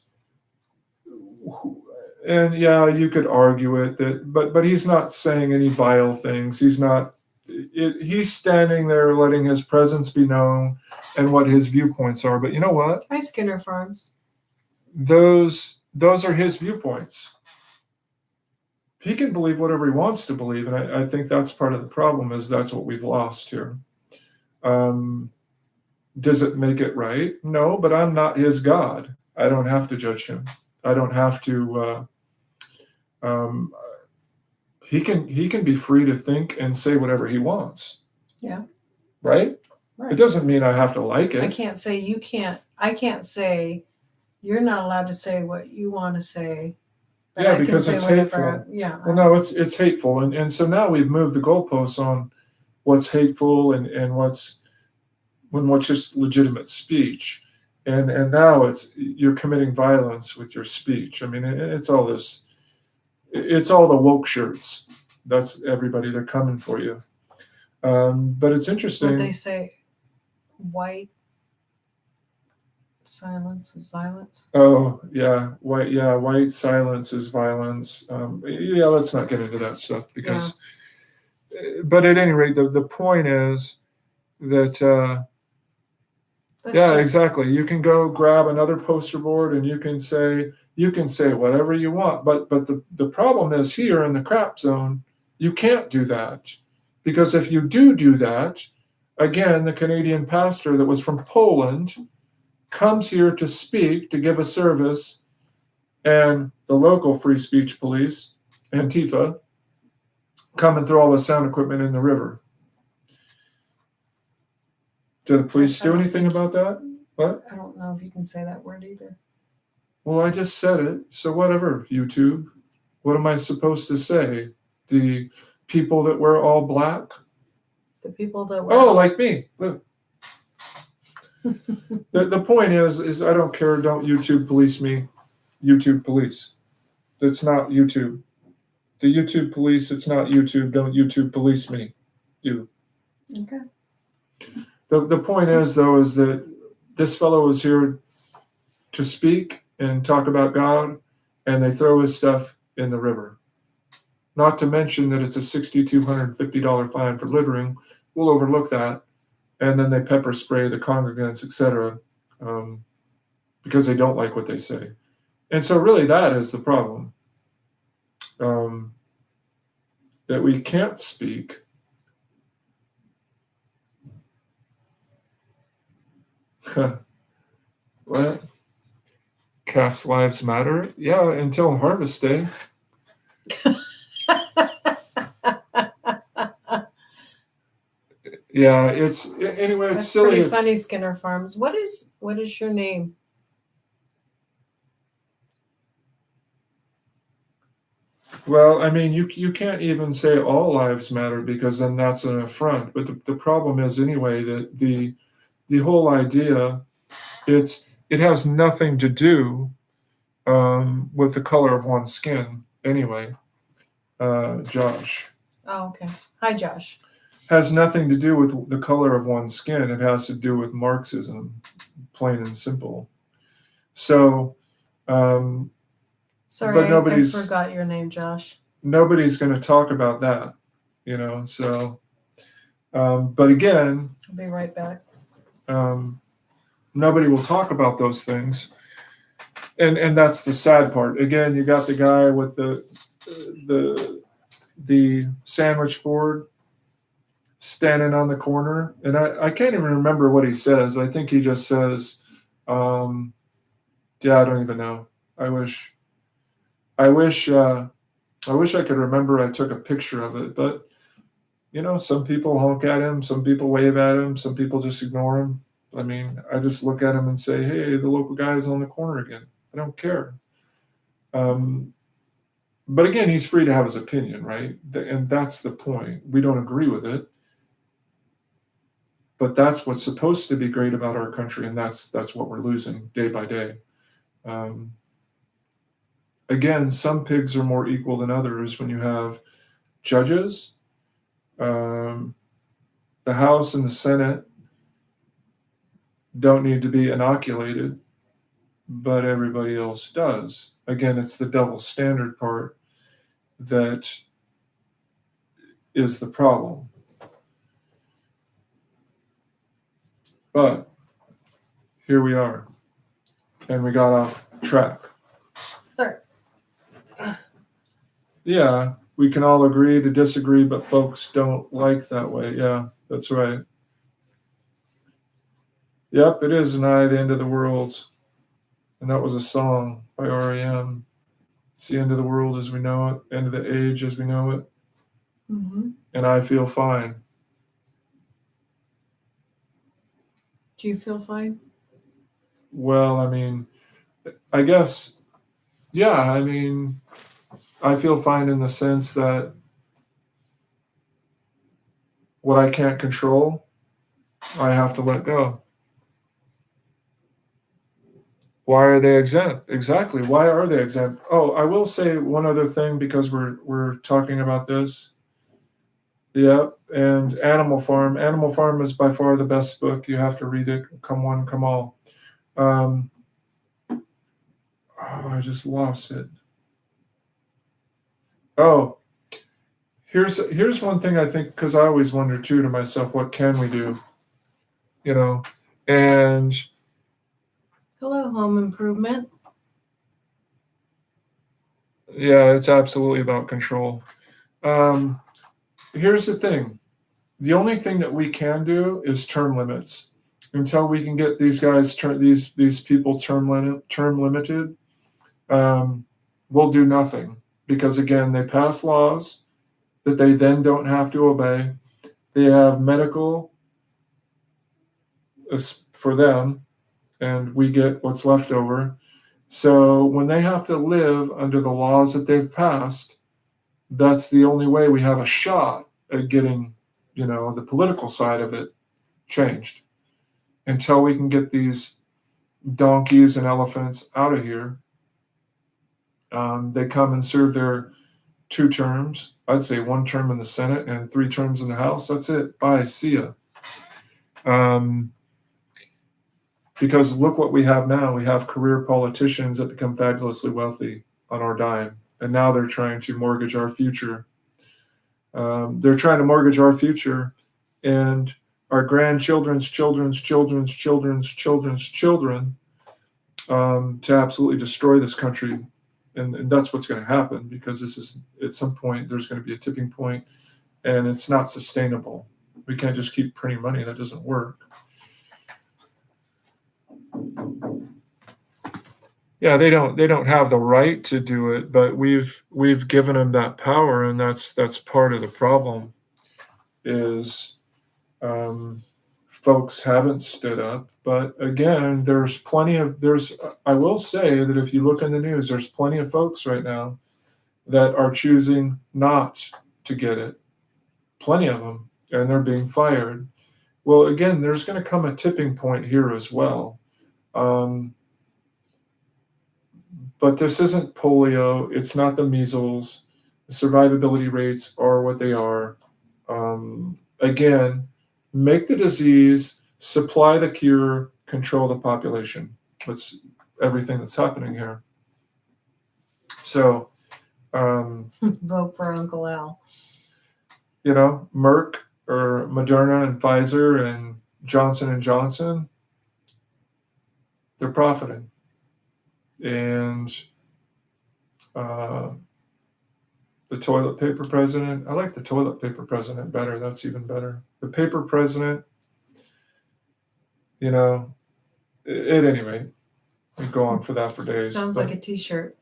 yeah, you could argue it but he's not saying any vile things. He's standing there letting his presence be known and what his viewpoints are. But you know what? Hi, Skinner Farms. Those are his viewpoints. He can believe whatever he wants to believe, and I think that's part of the problem. Is that's what we've lost here. Does it make it right? No, but I'm not his God. I don't have to judge him. I don't have to. He can be free to think and say whatever he wants. Yeah. Right? Right. It doesn't mean I have to like it. I can't say you can't. I can't say you're not allowed to say what you want to say. But Yeah, I can because say it's whatever. hateful. Yeah. Well, no, it's hateful, and so now we've moved the goalposts on what's hateful and what's just legitimate speech, and now you're committing violence with your speech. I mean, it's all this. It's all the woke shirts. That's everybody. They're coming for you. But it's interesting. What they say, white silence is violence. Oh yeah, white silence is violence. Yeah, let's not get into that stuff because. But at any rate, the point is that. Yeah, exactly. You can go grab another poster board and you can say whatever you want. But the problem is here in the crap zone, you can't do that. Because if you do that, again, the Canadian pastor that was from Poland comes here to speak, to give a service, and the local free speech police, Antifa, come and throw all the sound equipment in the river. Do the police do anything about that? What? I don't know if you can say that word either. Well, I just said it, so whatever, YouTube. What am I supposed to say? The people that wear all black? The people that wear. Oh, like me. Look. The point is I don't care. Don't YouTube police me. YouTube police. That's not YouTube. The YouTube police, it's not YouTube. Don't YouTube police me. You. Okay. The point is, though, is that this fellow is here to speak and talk about God, and they throw his stuff in the river. Not to mention that it's a $6,250 fine for littering. We'll overlook that. And then they pepper spray the congregants, etc., because they don't like what they say. And so really that is the problem, that we can't speak. What? Calf's lives matter? Yeah, until harvest day. Yeah, it's anyway. It's That's silly. pretty funny, Skinner Farms. What is your name? Well, I mean, you can't even say all lives matter because then that's an affront. But the problem is anyway that the whole idea, it has nothing to do with the color of one's skin anyway. Josh. Oh, okay. Hi, Josh. Has nothing to do with the color of one's skin. It has to do with Marxism, plain and simple. So, Sorry, I nobody's forgot your name, Josh. nobody's going to talk about that, So, but again, I'll be right back. Nobody will talk about those things, and that's the sad part. Again, you got the guy with the sandwich board standing on the corner, and I can't even remember what he says. I think he just says, "Yeah, I don't even know. I wish, I wish, I wish I could remember. I took a picture of it, but some people honk at him, some people wave at him, some people just ignore him. I mean, I just look at him and say, "Hey, the local guy is on the corner again. I don't care." Um, but again, he's free to have his opinion, right? And that's the point. We don't agree with it, but that's what's supposed to be great about our country, and that's what we're losing day by day. Um, Again, some pigs are more equal than others when you have judges, um, the House and the Senate don't need to be inoculated, but everybody else does. Again, it's the double standard part that is the problem. But here we are, and we got off track. Sorry. Yeah, we can all agree to disagree, but folks don't like that way. Yeah, that's right. Yep, it is nigh the end of the world. And that was a song by REM. It's the end of the world as we know it, end of the age as we know it. Mm-hmm. And I feel fine. Do you feel fine? Well, I mean, I guess, yeah, I mean, I feel fine in the sense that what I can't control, I have to let go. Why are they exempt? Exactly. Why are they exempt? Oh, I will say one other thing because we're talking about this. Yep, and Animal Farm. Animal Farm is by far the best book. You have to read it. Come one, come all. Oh, I just lost it. Oh, here's one thing I think because I always wonder too to myself, what can we do? You know, and Hello, home improvement. yeah, it's absolutely about control. Um, Here's the thing: the only thing that we can do is term limits. Until we can get these guys, these people term limited, we'll do nothing because again, they pass laws that they then don't have to obey. They have medical for them, and we get what's left over. So when they have to live under the laws that they've passed, that's the only way we have a shot at getting, the political side of it changed. Until we can get these donkeys and elephants out of here, they come and serve their 2 terms. I'd say 1 term in the Senate and 3 terms in the House. That's it. Bye. See ya. Because look what we have now. We have career politicians that become fabulously wealthy on our dime. And now they're trying to mortgage our future. They're trying to mortgage our future and our grandchildren's children's children's children's children's children to absolutely destroy this country. And that's what's going to happen because this is at some point there's going to be a tipping point and it's not sustainable. We can't just keep printing money. That doesn't work. Yeah, they don't have the right to do it, but we've given them that power, and that's part of the problem. Is folks haven't stood up, but again, I will say that if you look in the news, there's plenty of folks right now that are choosing not to get it. Plenty of them, and they're being fired. Well, again, there's going to come a tipping point here as well. But this isn't polio. It's not the measles. The survivability rates are what they are. Again, make the disease, supply the cure, control the population. everything that's happening here. So, Vote for Uncle Al. Merck or Moderna and Pfizer and Johnson and Johnson, they're profiting. And the toilet paper president, I like the toilet paper president better. That's even better. The paper president, at any rate, we go on for that for days. Sounds like a t-shirt.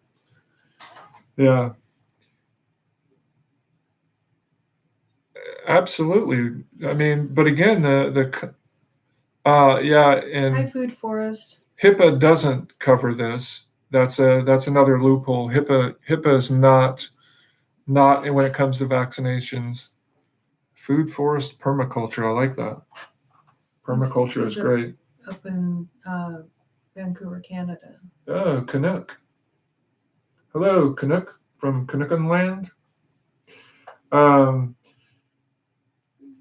Yeah. Absolutely. I mean, but again, and Hi, Food Forest. HIPAA doesn't cover this. That's another loophole. HIPAA is not when it comes to vaccinations. Food forest permaculture. I like that. Permaculture is great. Up in Vancouver, Canada. Oh, Canuck. Hello, Canuck from Canuckan land.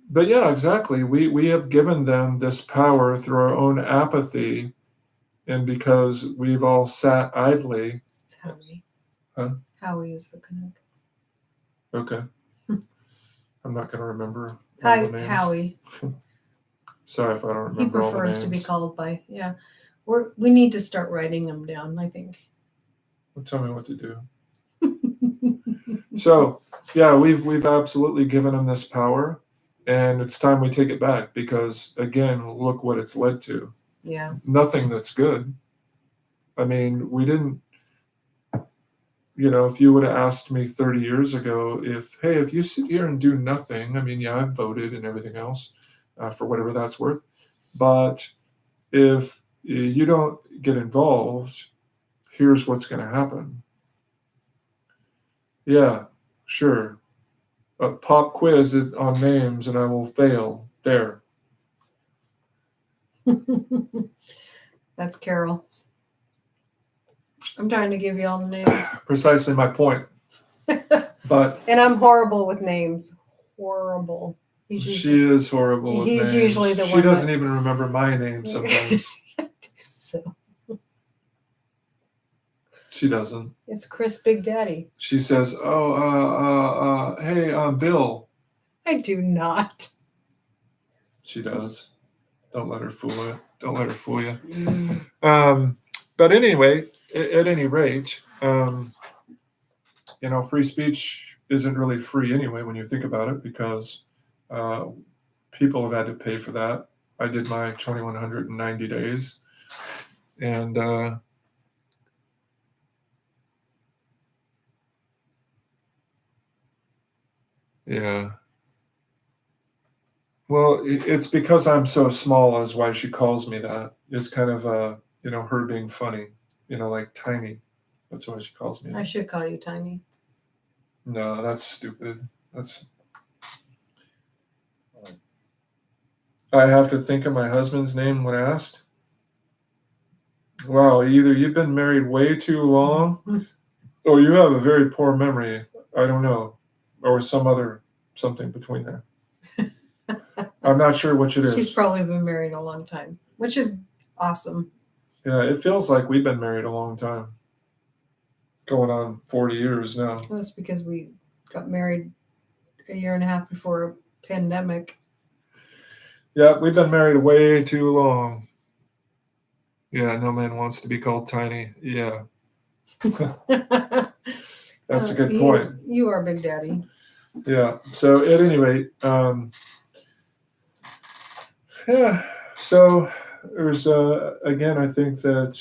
But yeah, exactly. We have given them this power through our own apathy, and because we've all sat idly. It's Howie. Huh? Howie is the Canuck. Okay. I'm not going to remember. Hi, Howie. Sorry if I don't remember. He prefers to be called by. Yeah, we need to start writing them down, I think. Well, tell me what to do. So yeah, we've absolutely given them this power. And it's time we take it back because, again, look what it's led to. Yeah. Nothing that's good. I mean, we didn't, if you would have asked me 30 years ago if you sit here and do nothing, I mean, yeah, I've voted and everything else for whatever that's worth. But if you don't get involved, here's what's going to happen. Yeah, sure. A pop quiz on names and I will fail. There. That's Carol. I'm trying to give you all the names. Precisely my point. But and I'm horrible with names. Horrible. She is horrible with names. He's usually the one. She doesn't even remember my name sometimes. So. She doesn't. It's Chris Big Daddy. She says, hey, Bill. I do not. She does. Don't let her fool you. Don't let her fool you. But anyway, at any rate, free speech isn't really free anyway when you think about it because people have had to pay for that. I did my 2,190 days. And yeah. Well, it's because I'm so small is why she calls me that. It's kind of, her being funny, like tiny. That's why she calls me. I should call you Tiny. No, that's stupid. I have to think of my husband's name when asked. Wow, either you've been married way too long or you have a very poor memory. I don't know. Or something between there. I'm not sure which it is. She's probably been married a long time, which is awesome. Yeah, it feels like we've been married a long time. Going on 40 years now. Well, that's because we got married a year and a half before a pandemic. Yeah, we've been married way too long. Yeah, no man wants to be called Tiny. Yeah. That's a good point. You are Big Daddy. Yeah. So at any rate, yeah. So there's again, I think that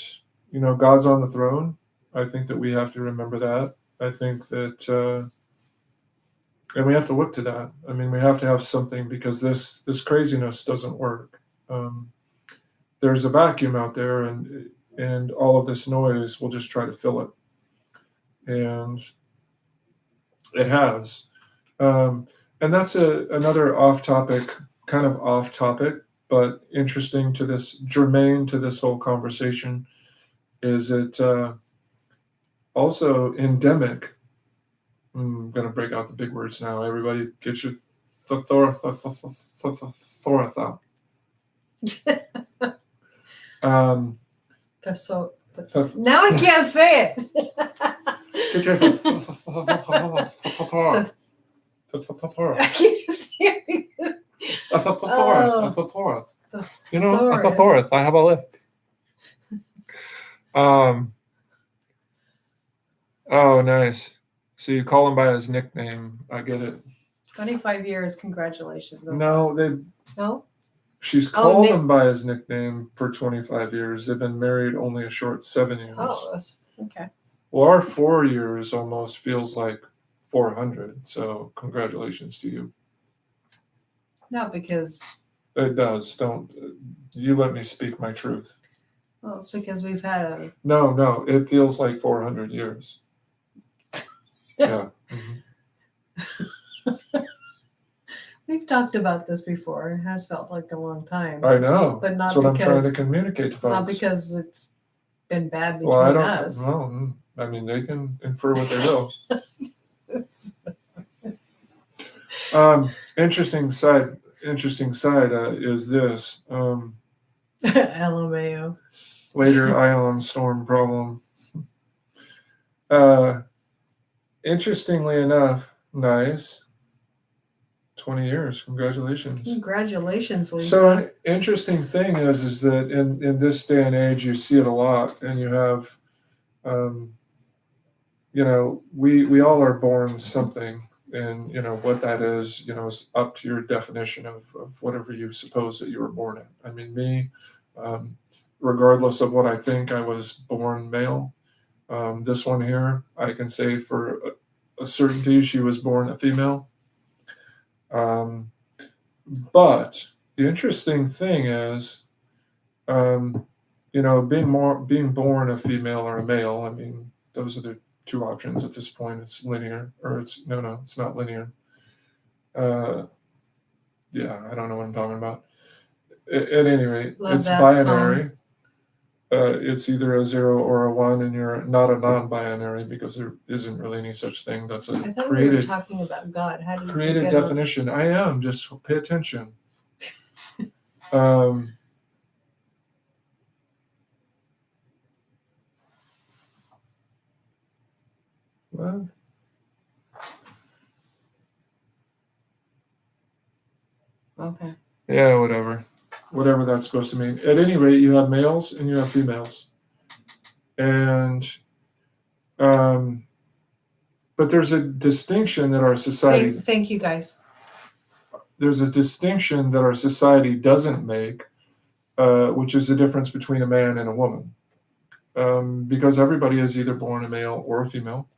God's on the throne. I think that we have to remember that. I think that, and we have to look to that. I mean, we have to have something because this craziness doesn't work. There's a vacuum out there, and all of this noise will just try to fill it, and it has. And that's another kind of off topic, but interesting to this, germane to this whole conversation, is it also endemic. I'm going to break out the big words now. Everybody get your Now I can't say it. I can't say it. You know, a thesaurus. I have a list. Oh, nice. So you call him by his nickname. I get it. 25 years. Congratulations. That's No, awesome. No? She's called him by his nickname for 25 years. They've been married only a short 7 years. Oh, that's okay. Well, our 4 years almost feels like 400. So congratulations to you. No, because it does. Don't you let me speak my truth. Well, it's because we've had a. No, it feels like 400 years. Yeah. Mm-hmm. We've talked about this before. It has felt like a long time. I know. But not That's what because, I'm trying to communicate to folks. Not because it's been bad between us. Well, I mean, they can infer what they will. Interesting side is this. LMAO. Later island storm problem. Interestingly enough, nice. 20 years. Congratulations. Congratulations, Lisa. So an interesting thing is that in this day and age, you see it a lot, and you have, we all are born something, and what that is up to your definition of whatever you suppose that you were born in. I mean, me, regardless of what I think, I was born male. This one here, I can say for a certainty she was born a female. But the interesting thing is, being born a female or a male. I mean, those are the two options at this point. It's linear, or it's not linear. Yeah, I don't know what I'm talking about. At any rate, it's binary. It's either a 0 or a 1, and you're not a non-binary because there isn't really any such thing. That's a created. We were talking about God. How did created definition. I am. Just pay attention. What? Okay. Yeah, whatever that's supposed to mean. At any rate, you have males and you have females, and but there's a distinction that our society. Thank you, guys. There's a distinction that our society doesn't make, which is the difference between a man and a woman, because everybody is either born a male or a female.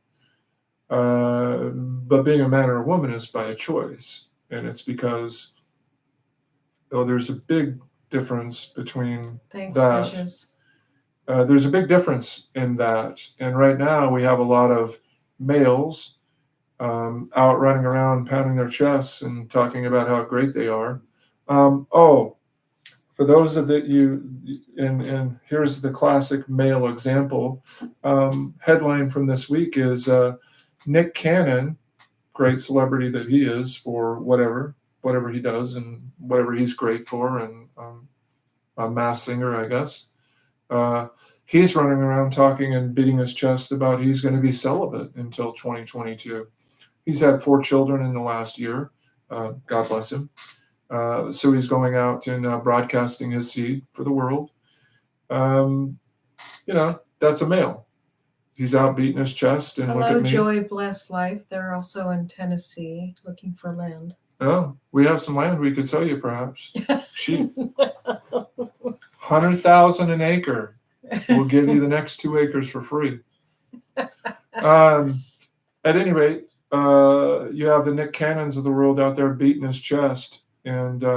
But being a man or a woman is by a choice, and it's because. There's a big difference between that. There's a big difference in that. And right now we have a lot of males out running around pounding their chests and talking about how great they are. For those of you, and here's the classic male example. Headline from this week is Nick Cannon, great celebrity that he is for whatever he does and whatever he's great for, and a mass singer, I guess. He's running around talking and beating his chest about he's going to be celibate until 2022. He's had 4 children in the last year. God bless him. So he's going out and broadcasting his seed for the world. That's a male. He's out beating his chest. And hello, look at me. Joy, blessed life. They're also in Tennessee looking for land. Oh, we have some land we could sell you, perhaps. Cheap. 100,000 an acre. We'll give you the next 2 acres for free. At any rate, you have the Nick Cannons of the world out there beating his chest, and these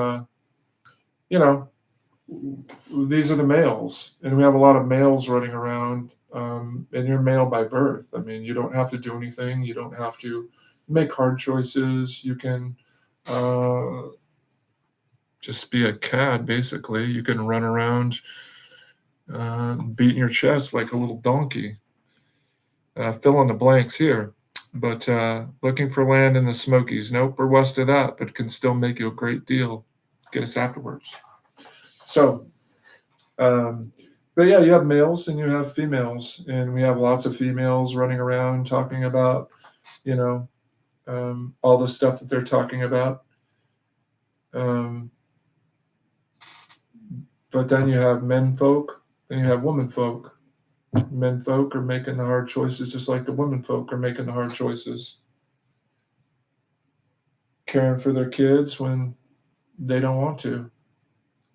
are the males, and we have a lot of males running around. And you're male by birth. I mean, you don't have to do anything. You don't have to make hard choices. You can. Just be a cad, basically. You can run around beating your chest like a little donkey. Fill in the blanks here. But looking for land in the Smokies. Nope, we're west of that, but can still make you a great deal. Get us afterwards. So But yeah, you have males and you have females, and we have lots of females running around talking about, you know, all the stuff that they're talking about. Um, but then you have men folk and you have women folk. Men folk are making the hard choices just like the women folk are making the hard choices. Caring for their kids when they don't want to.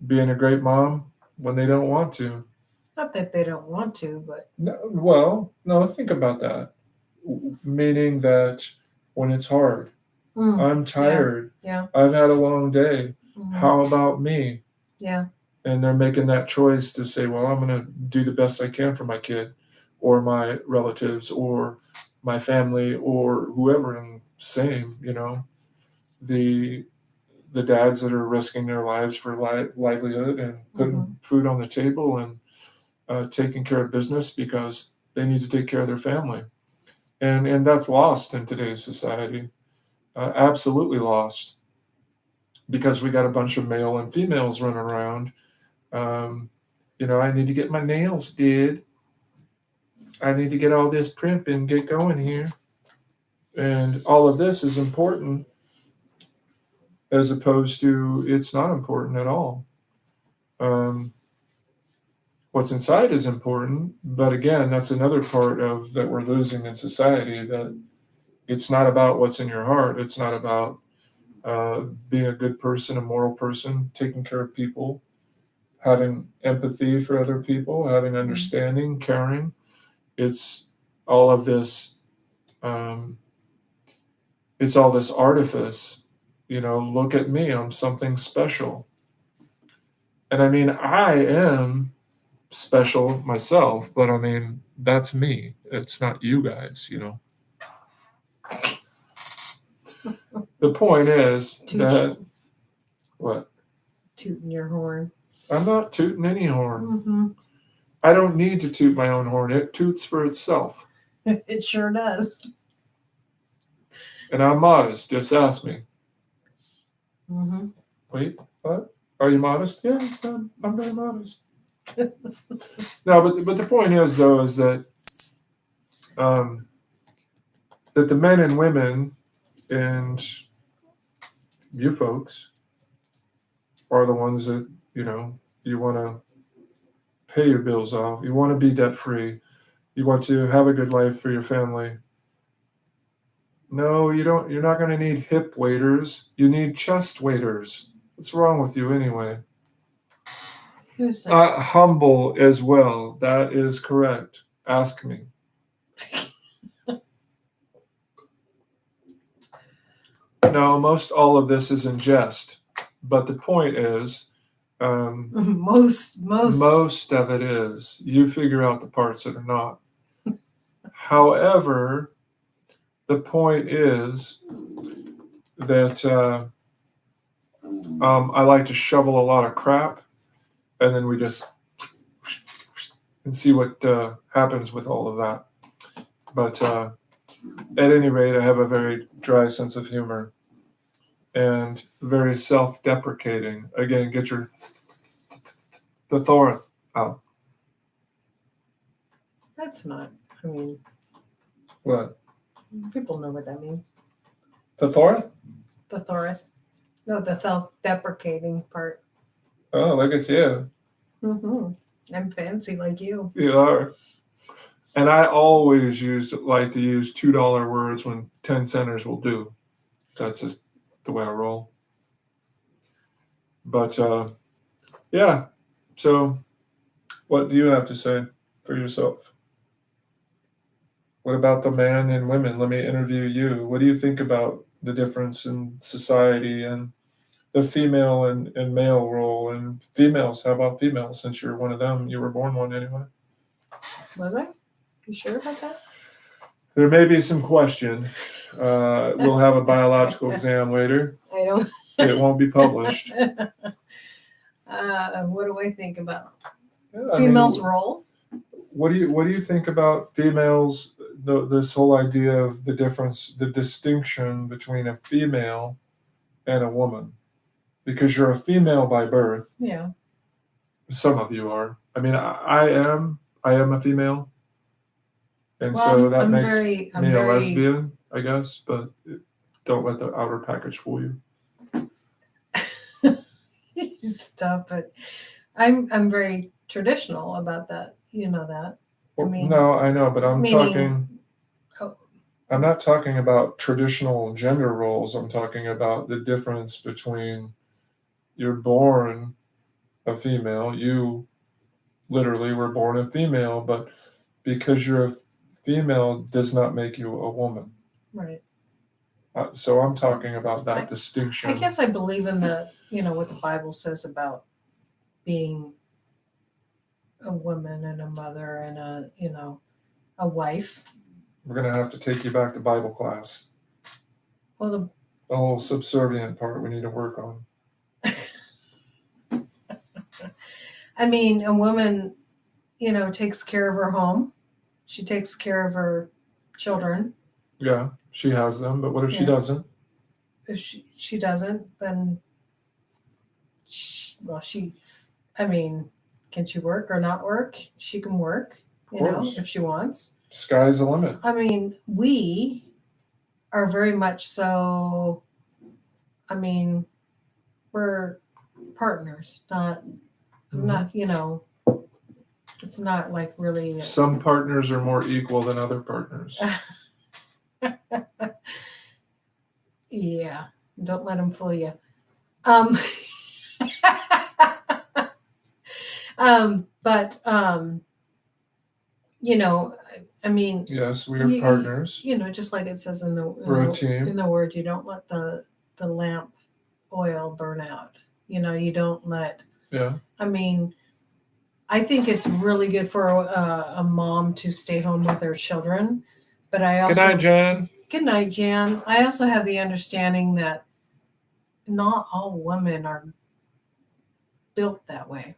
Being a great mom when they don't want to. Not that they don't want to, but No, think about that. Meaning that when it's hard, I'm tired. Yeah. I've had a long day. How about me? Yeah. And they're making that choice to say, well, I'm going to do the best I can for my kid or my relatives or my family or whoever. And same, the dads that are risking their lives for livelihood and putting food on the table and taking care of business because they need to take care of their family. And that's lost in today's society. Absolutely lost, because we got a bunch of male and females running around. I need to get my nails did. I need to get all this prep and get going here. And all of this is important, as opposed to it's not important at all. What's inside is important, but again, that's another part of that we're losing in society, that it's not about what's in your heart. It's not about being a good person, a moral person, taking care of people, having empathy for other people, having understanding, caring. It's all of this. It's all this artifice. Look at me. I'm something special. And I mean, I am special myself, but I mean, that's me. It's not you guys, The point is that what? Tooting your horn. I'm not tooting any horn. I don't need to toot my own horn. It toots for itself. It sure does. And I'm modest. Just ask me. Wait, what? Are you modest? Yes, I'm very modest. No, but the point is, though, is that that the men and women and you folks are the ones that, you want to pay your bills off. You want to be debt free. You want to have a good life for your family. No, you don't. You're not going to need hip waders. You need chest waders. What's wrong with you anyway? Who said? Humble as well. That is correct. Ask me. No, most all of this is in jest. But the point is, most of it is. You figure out the parts that are not. However, the point is that I like to shovel a lot of crap, and then we just and see what happens with all of that. But at any rate, I have a very dry sense of humor and very self-deprecating. Again, get your thesaurus out. That's not. I mean, what? People know what that means. Thesaurus? Thesaurus. No, the self-deprecating part. Oh, look at you. I'm fancy like you. You are. And I always like to use $2 words when 10 centers will do. That's just the way I roll. But yeah. So what do you have to say for yourself? What about the man and women? Let me interview you. What do you think about the difference in society and the female and male role? And females, how about females? Since you're one of them, you were born one anyway. Was I? You sure about that? There may be some question. We'll have a biological exam later. I don't. It won't be published. What do I think about females' role? What do you think about females? This whole idea of the difference, the distinction between a female and a woman, because you're a female by birth. Yeah. Some of you are. I mean, I am a female, and Well, so that I'm makes very, I'm me a very, lesbian, I guess. But don't let the outer package fool you. stop it. I'm very traditional about that. You know that. Well, mean, no, I know, but I'm meaning- talking. Oh. I'm not talking about traditional gender roles. I'm talking about the difference between you're born a female. You literally were born a female, but because you're a female does not make you a woman. Right. So I'm talking about that distinction. I guess I believe in what the Bible says about being a woman and a mother and a wife. We're going to have to take you back to Bible class. Well, the whole subservient part we need to work on. I mean, a woman, takes care of her home. She takes care of her children. Yeah, she has them, but what if she doesn't? If she doesn't, then can she work or not work? She can work, if she wants. Sky's the limit. I mean, we are very much so, we're partners, not, it's not like really. Some partners are more equal than other partners. Yeah, don't let them fool you. Yes, we are partners. Just like it says We're a team. In the word, you don't let the lamp oil burn out. You don't let. Yeah. I think it's really good for a mom to stay home with her children, but I also. Good night, Jan. Good night, Jan. I also have the understanding that not all women are built that way.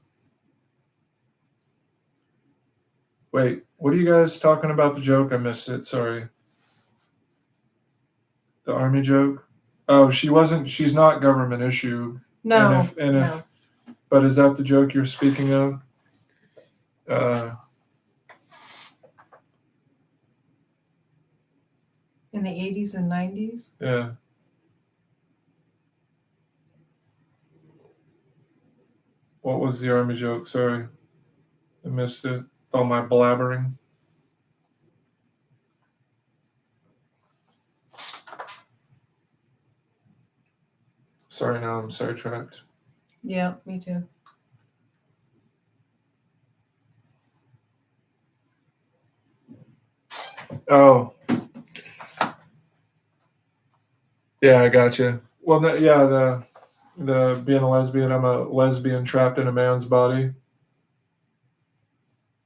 Wait, what are you guys talking about? The joke? I missed it. Sorry. The army joke? Oh, she's not government issue. No. But is that the joke you're speaking of? In the 80s and 90s? Yeah. What was the army joke? Sorry. I missed it. With all my blabbering. Sorry, now I'm sidetracked. Yeah, me too. Oh. Yeah, I gotcha. Well, the being a lesbian, I'm a lesbian trapped in a man's body.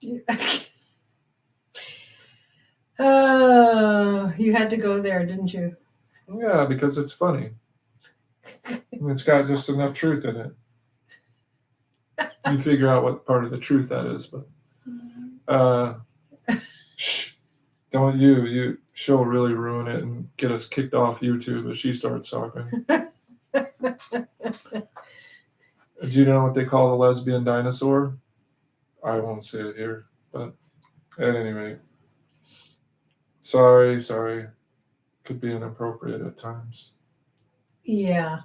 You had to go there, didn't you? Yeah, because it's funny. It's got just enough truth in it. You figure out what part of the truth that is, but shh, don't you. She'll really ruin it and get us kicked off YouTube if she starts talking. Do you know what they call the lesbian dinosaur? I won't say it here, but at any rate. Sorry. Could be inappropriate at times. Yeah.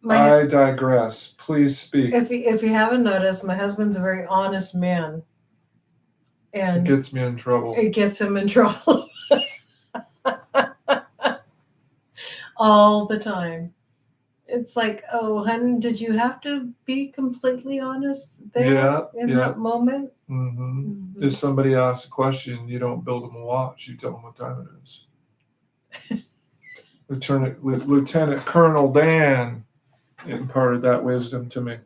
I digress. Please speak. If you haven't noticed, my husband's a very honest man. And it gets me in trouble. It gets him in trouble. All the time. It's like, oh, honey, did you have to be completely honest there in that moment? Mm-hmm. Mm-hmm. If somebody asks a question, you don't build them a watch. You tell them what time it is. Lieutenant Colonel Dan imparted that wisdom to me.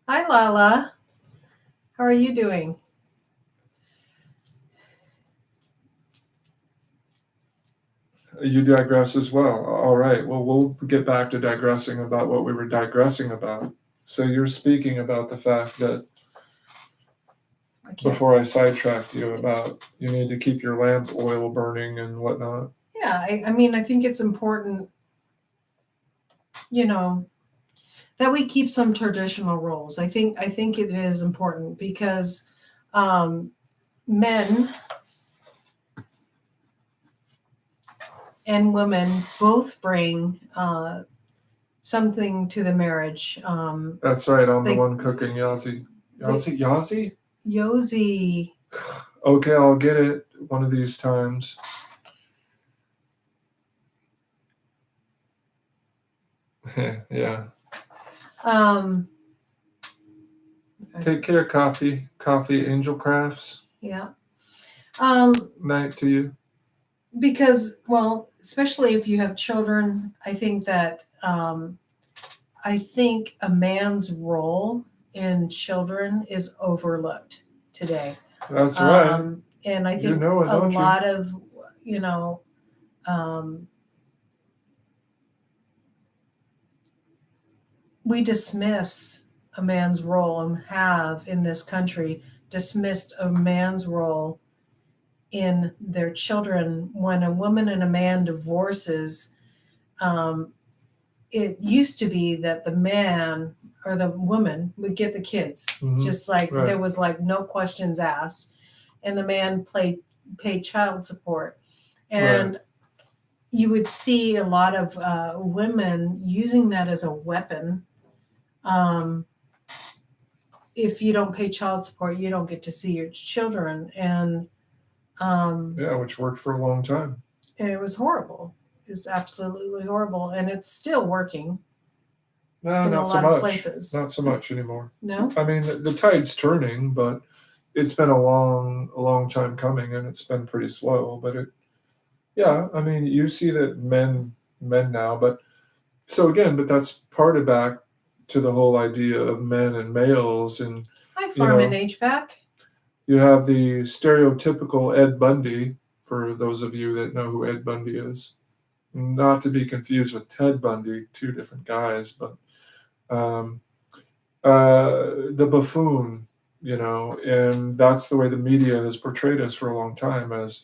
Hi, Lala. How are you doing? You digress as well. All right. Well, we'll get back to digressing about what we were digressing about. So you're speaking about the fact that before I sidetracked you about you need to keep your lamp oil burning and whatnot. Yeah, I think it's important, that we keep some traditional roles. I think it is important because men and women both bring something to the marriage. That's right. I'm the they- one cooking Yazi. Yazi? Yosi. Okay, I'll get it one of these times. Yeah. Take care, Coffee Angel Crafts. Yeah. Night to you. Because, well, especially if you have children, I think that I think a man's role in children is overlooked today. That's right. And I think You know it, a don't you? lot of, we dismiss a man's role and have in this country dismissed a man's role in their children. When a woman and a man divorces, it used to be that the man or the woman would get the kids, just like Right. there was like no questions asked, and the man paid child support. And you would see a lot of women using that as a weapon. If you don't pay child support, you don't get to see your children. And yeah, which worked for a long time. And it was horrible. It's absolutely horrible, and it's still working. No, in not a so lot much. of places. Not so much anymore. No? I mean, the tide's turning, but it's been a long time coming, and it's been pretty slow. But yeah, I mean, you see that men now, but so again, but that's part of back to the whole idea of men and males, and Hi, Farm and HVAC. you have the stereotypical Ed Bundy, for those of you that know who Ed Bundy is. Not to be confused with Ted Bundy, two different guys, but the buffoon, and that's the way the media has portrayed us for a long time as,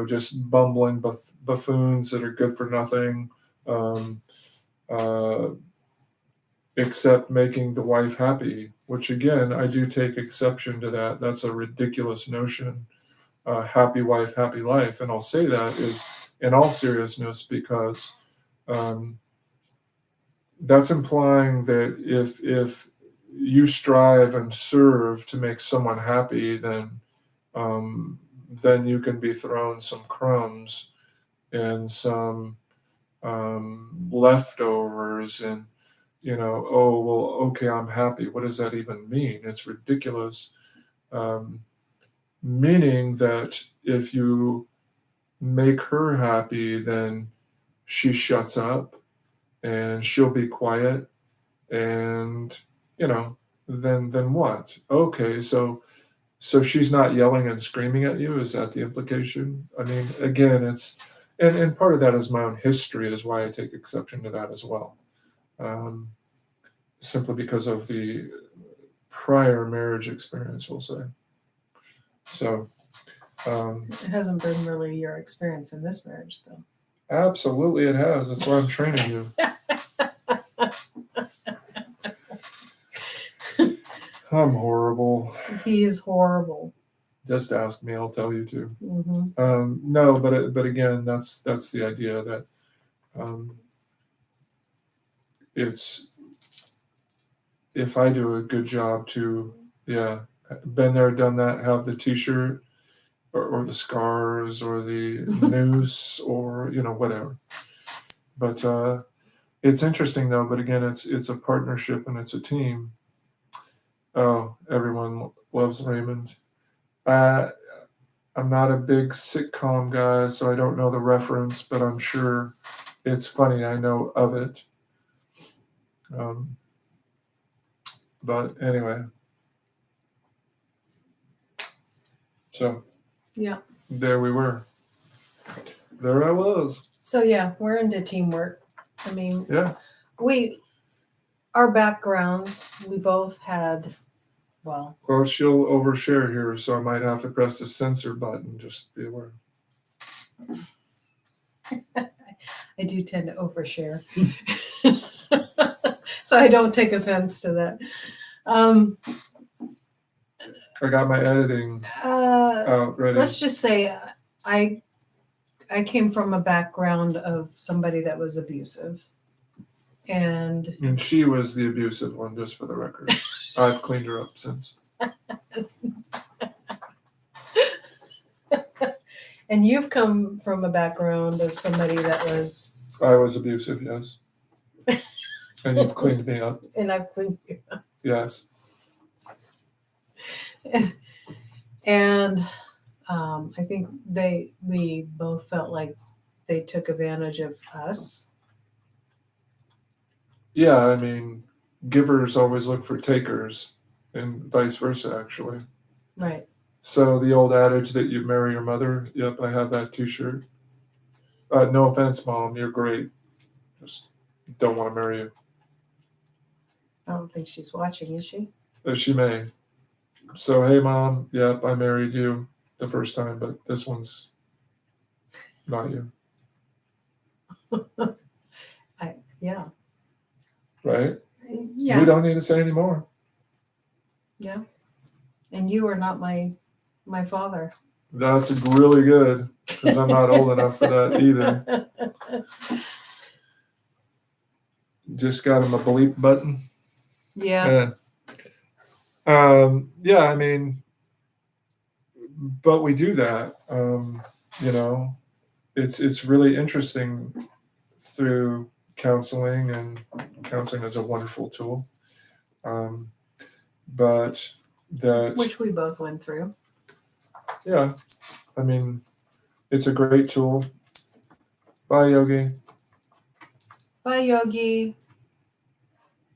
just bumbling buffoons that are good for nothing, except making the wife happy, which again, I do take exception to that. That's a ridiculous notion. Happy wife, happy life. And I'll say that is in all seriousness because that's implying that if you strive and serve to make someone happy, then you can be thrown some crumbs and some leftovers and oh well, okay, I'm happy. What does that even mean? It's ridiculous. Meaning that if you make her happy, then she shuts up and she'll be quiet, and then what? Okay, so she's not yelling and screaming at you. Is that the implication? I mean, again, it's and part of that is my own history, is why I take exception to that as well. Simply because of the prior marriage experience, we'll say. So it hasn't been really your experience in this marriage, though. Absolutely, it has. That's why I'm training you. I'm horrible. He is horrible. Just ask me; I'll tell you too. Mm-hmm. No, but again, that's the idea that it's if I do a good job to, been there, done that, have the T-shirt or the scars or the noose or whatever. But it's interesting though. But again, it's a partnership and it's a team. Oh, everyone loves Raymond. I'm not a big sitcom guy, so I don't know the reference, but I'm sure it's funny. I know of it. But anyway, so yeah, there we were. There I was. So yeah, we're into teamwork. I mean, yeah, our backgrounds, we both had. Well, she'll overshare here, so I might have to press the censor button. Just be aware. I do tend to overshare. So I don't take offense to that. I got my editing out ready. Let's just say I came from a background of somebody that was abusive. And she was the abusive one, just for the record. I've cleaned her up since. And you've come from a background of somebody that was... I was abusive, yes. And you've cleaned me up. And I've cleaned you up. Yes. And I think we both felt like they took advantage of us. Yeah, I mean, givers always look for takers, and vice versa, actually. Right. So the old adage that you marry your mother, yep, I have that t-shirt. No offense, Mom, you're great. Just don't want to marry you. I don't think she's watching, is she? She may. So, hey, Mom, yep, I married you the first time, but this one's not you. Yeah. Right? Yeah. We don't need to say any more. Yeah. And you are not my father. That's really good, because I'm not old enough for that either. Just got him a bleep button. Yeah. Yeah, I mean, but we do that. You know, it's really interesting through counseling, and counseling is a wonderful tool. But that, which we both went through. Yeah, I mean, it's a great tool. Bye, Yogi. Bye, Yogi.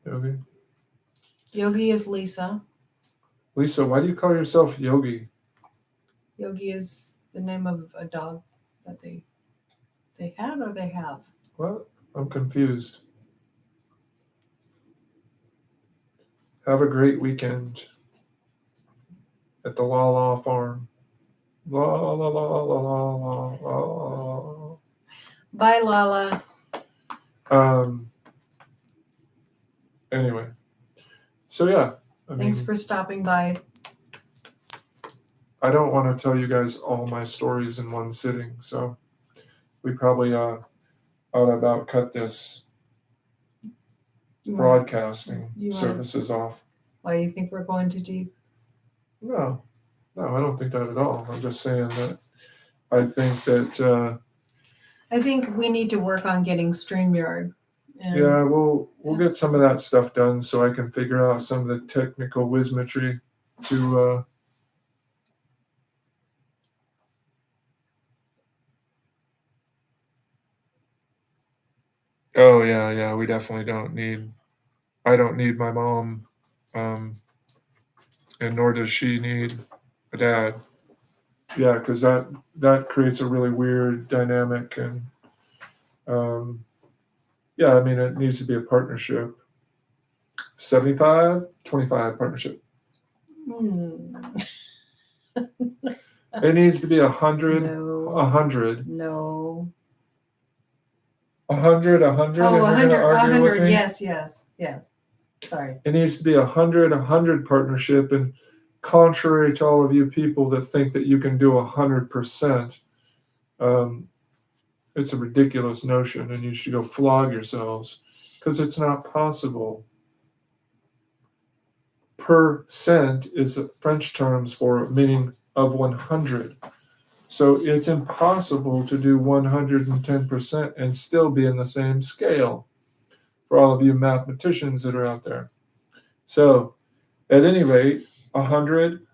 Yogi. Yogi is Lisa. Lisa, why do you call yourself Yogi? Yogi is the name of a dog that they had or they have. What? I'm confused. Have a great weekend at the La La Farm. La la la la la la la. Bye, Lala. Anyway, so yeah. Thanks for stopping by. I don't want to tell you guys all my stories in one sitting, so we probably ought to about cut this broadcasting services off. Why, you think we're going too deep? No, I don't think that at all. I'm just saying that I think that I think we need to work on getting StreamYard. Yeah, we'll get some of that stuff done so I can figure out some of the technical wismetry to Oh yeah, we definitely don't need I don't need my mom, and nor does she need a dad. Yeah, because that creates a really weird dynamic, and yeah, I mean, it needs to be a partnership. 75-25 partnership. It needs to be 100. No. 100. No. 100. Oh, and 100. you're gonna argue with 100. me? Yes. Sorry. It needs to be 100 partnership, and contrary to all of you people that think that you can do 100%, it's a ridiculous notion, and you should go flog yourselves, because it's not possible. Percent is French terms for meaning of 100. So it's impossible to do 110% and still be in the same scale, for all of you mathematicians that are out there. So at any rate, 100,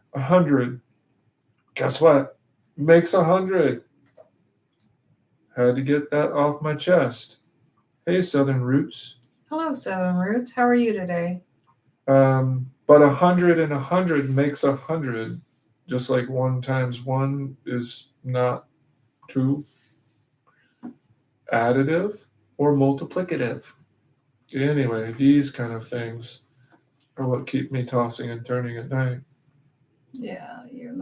guess what? Makes 100. Had to get that off my chest. Hey, Southern Roots. Hello, Southern Roots. How are you today? But 100 and 100 makes 100. Just like 1 times 1 is not 2. Additive or multiplicative. Anyway, these kind of things are what keep me tossing and turning at night. Yeah, you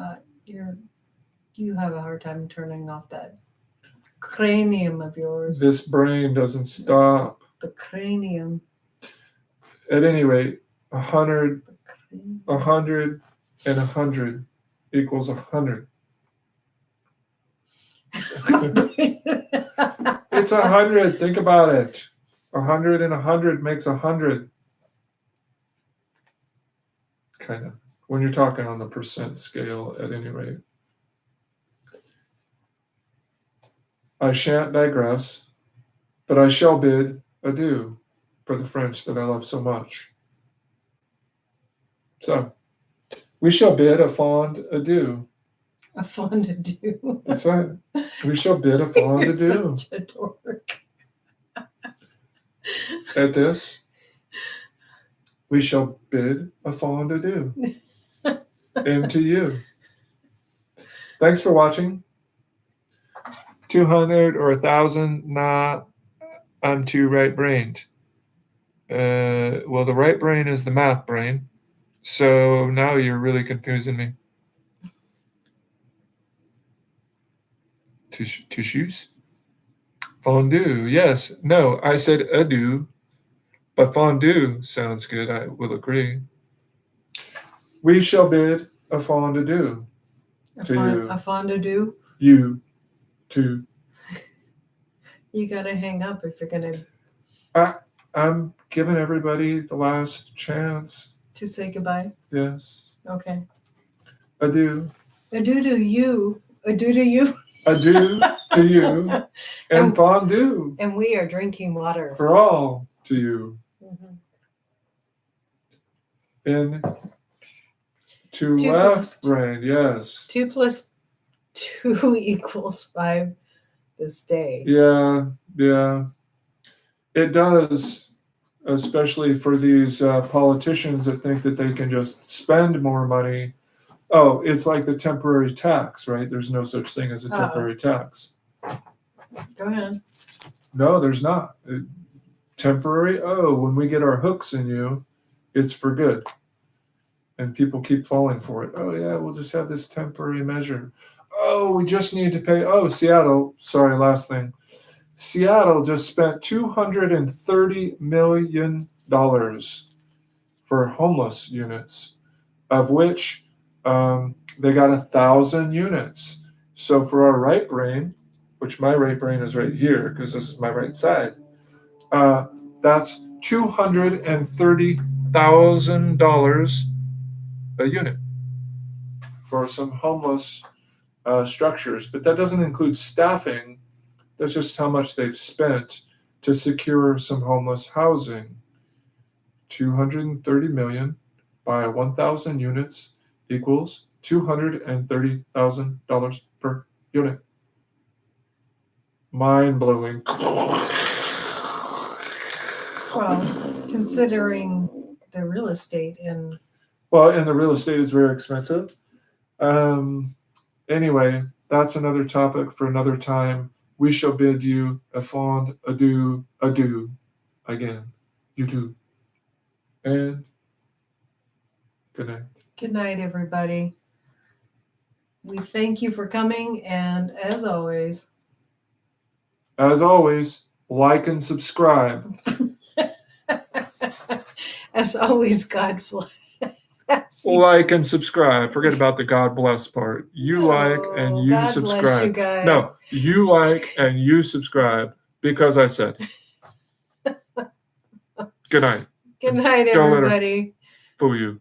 have a hard time turning off that cranium of yours. This brain doesn't stop. The cranium. At any rate, 100, 100, and 100 equals 100. It's 100. Think about it. 100 and 100 makes 100. Kind of. When you're talking on the percent scale, at any rate. I shan't digress, but I shall bid adieu for the French that I love so much. So, we shall bid a fond adieu. A fond adieu. That's right. We shall bid a fond You're adieu. such a dork. At this, we shall bid a fond adieu. And to you. Thanks for watching. 200 or 1,000, nah, I'm too right-brained. Well, the right brain is the math brain. So now you're really confusing me. Two shoes? Fondue, yes. No, I said adieu, but fondue sounds good, I will agree. We shall bid a fond adieu to you. A fond adieu? You, too. You gotta hang up if you're gonna... I'm giving everybody the last chance. To say goodbye? Yes. Okay. Adieu. Adieu to you. Adieu to you. Adieu to you. And fondue. And we are drinking water. For all to you. Mm-hmm. In to Two left brain, yes. 2 plus 2 equals 5 this day. Yeah. It does, especially for these politicians that think that they can just spend more money. Oh, it's like the temporary tax, right? There's no such thing as a temporary tax. Go ahead. No, there's not. Temporary, when we get our hooks in you, it's for good. And people keep falling for it. Oh, yeah, we'll just have this temporary measure. Oh, we just need to pay. Oh, Seattle. Sorry, last thing. Seattle just spent $230 million for homeless units, of which they got 1,000 units. So for our right brain, which my right brain is right here because this is my right side, that's $230,000 a unit for some homeless structures. But that doesn't include staffing. That's just how much they've spent to secure some homeless housing. $230 million by 1,000 units equals $230,000 per unit. Mind-blowing. Well, considering the real estate and the real estate is very expensive. Anyway, that's another topic for another time. We shall bid you a fond adieu again. You too. And good night. good night, everybody. We thank you for coming, and as always, like and subscribe. as always, God bless. Like and subscribe. Forget about the God bless part. You like and you God subscribe. bless you guys. No, you like and you subscribe because I said. Good night. Good night, Don't let her everybody. fool you.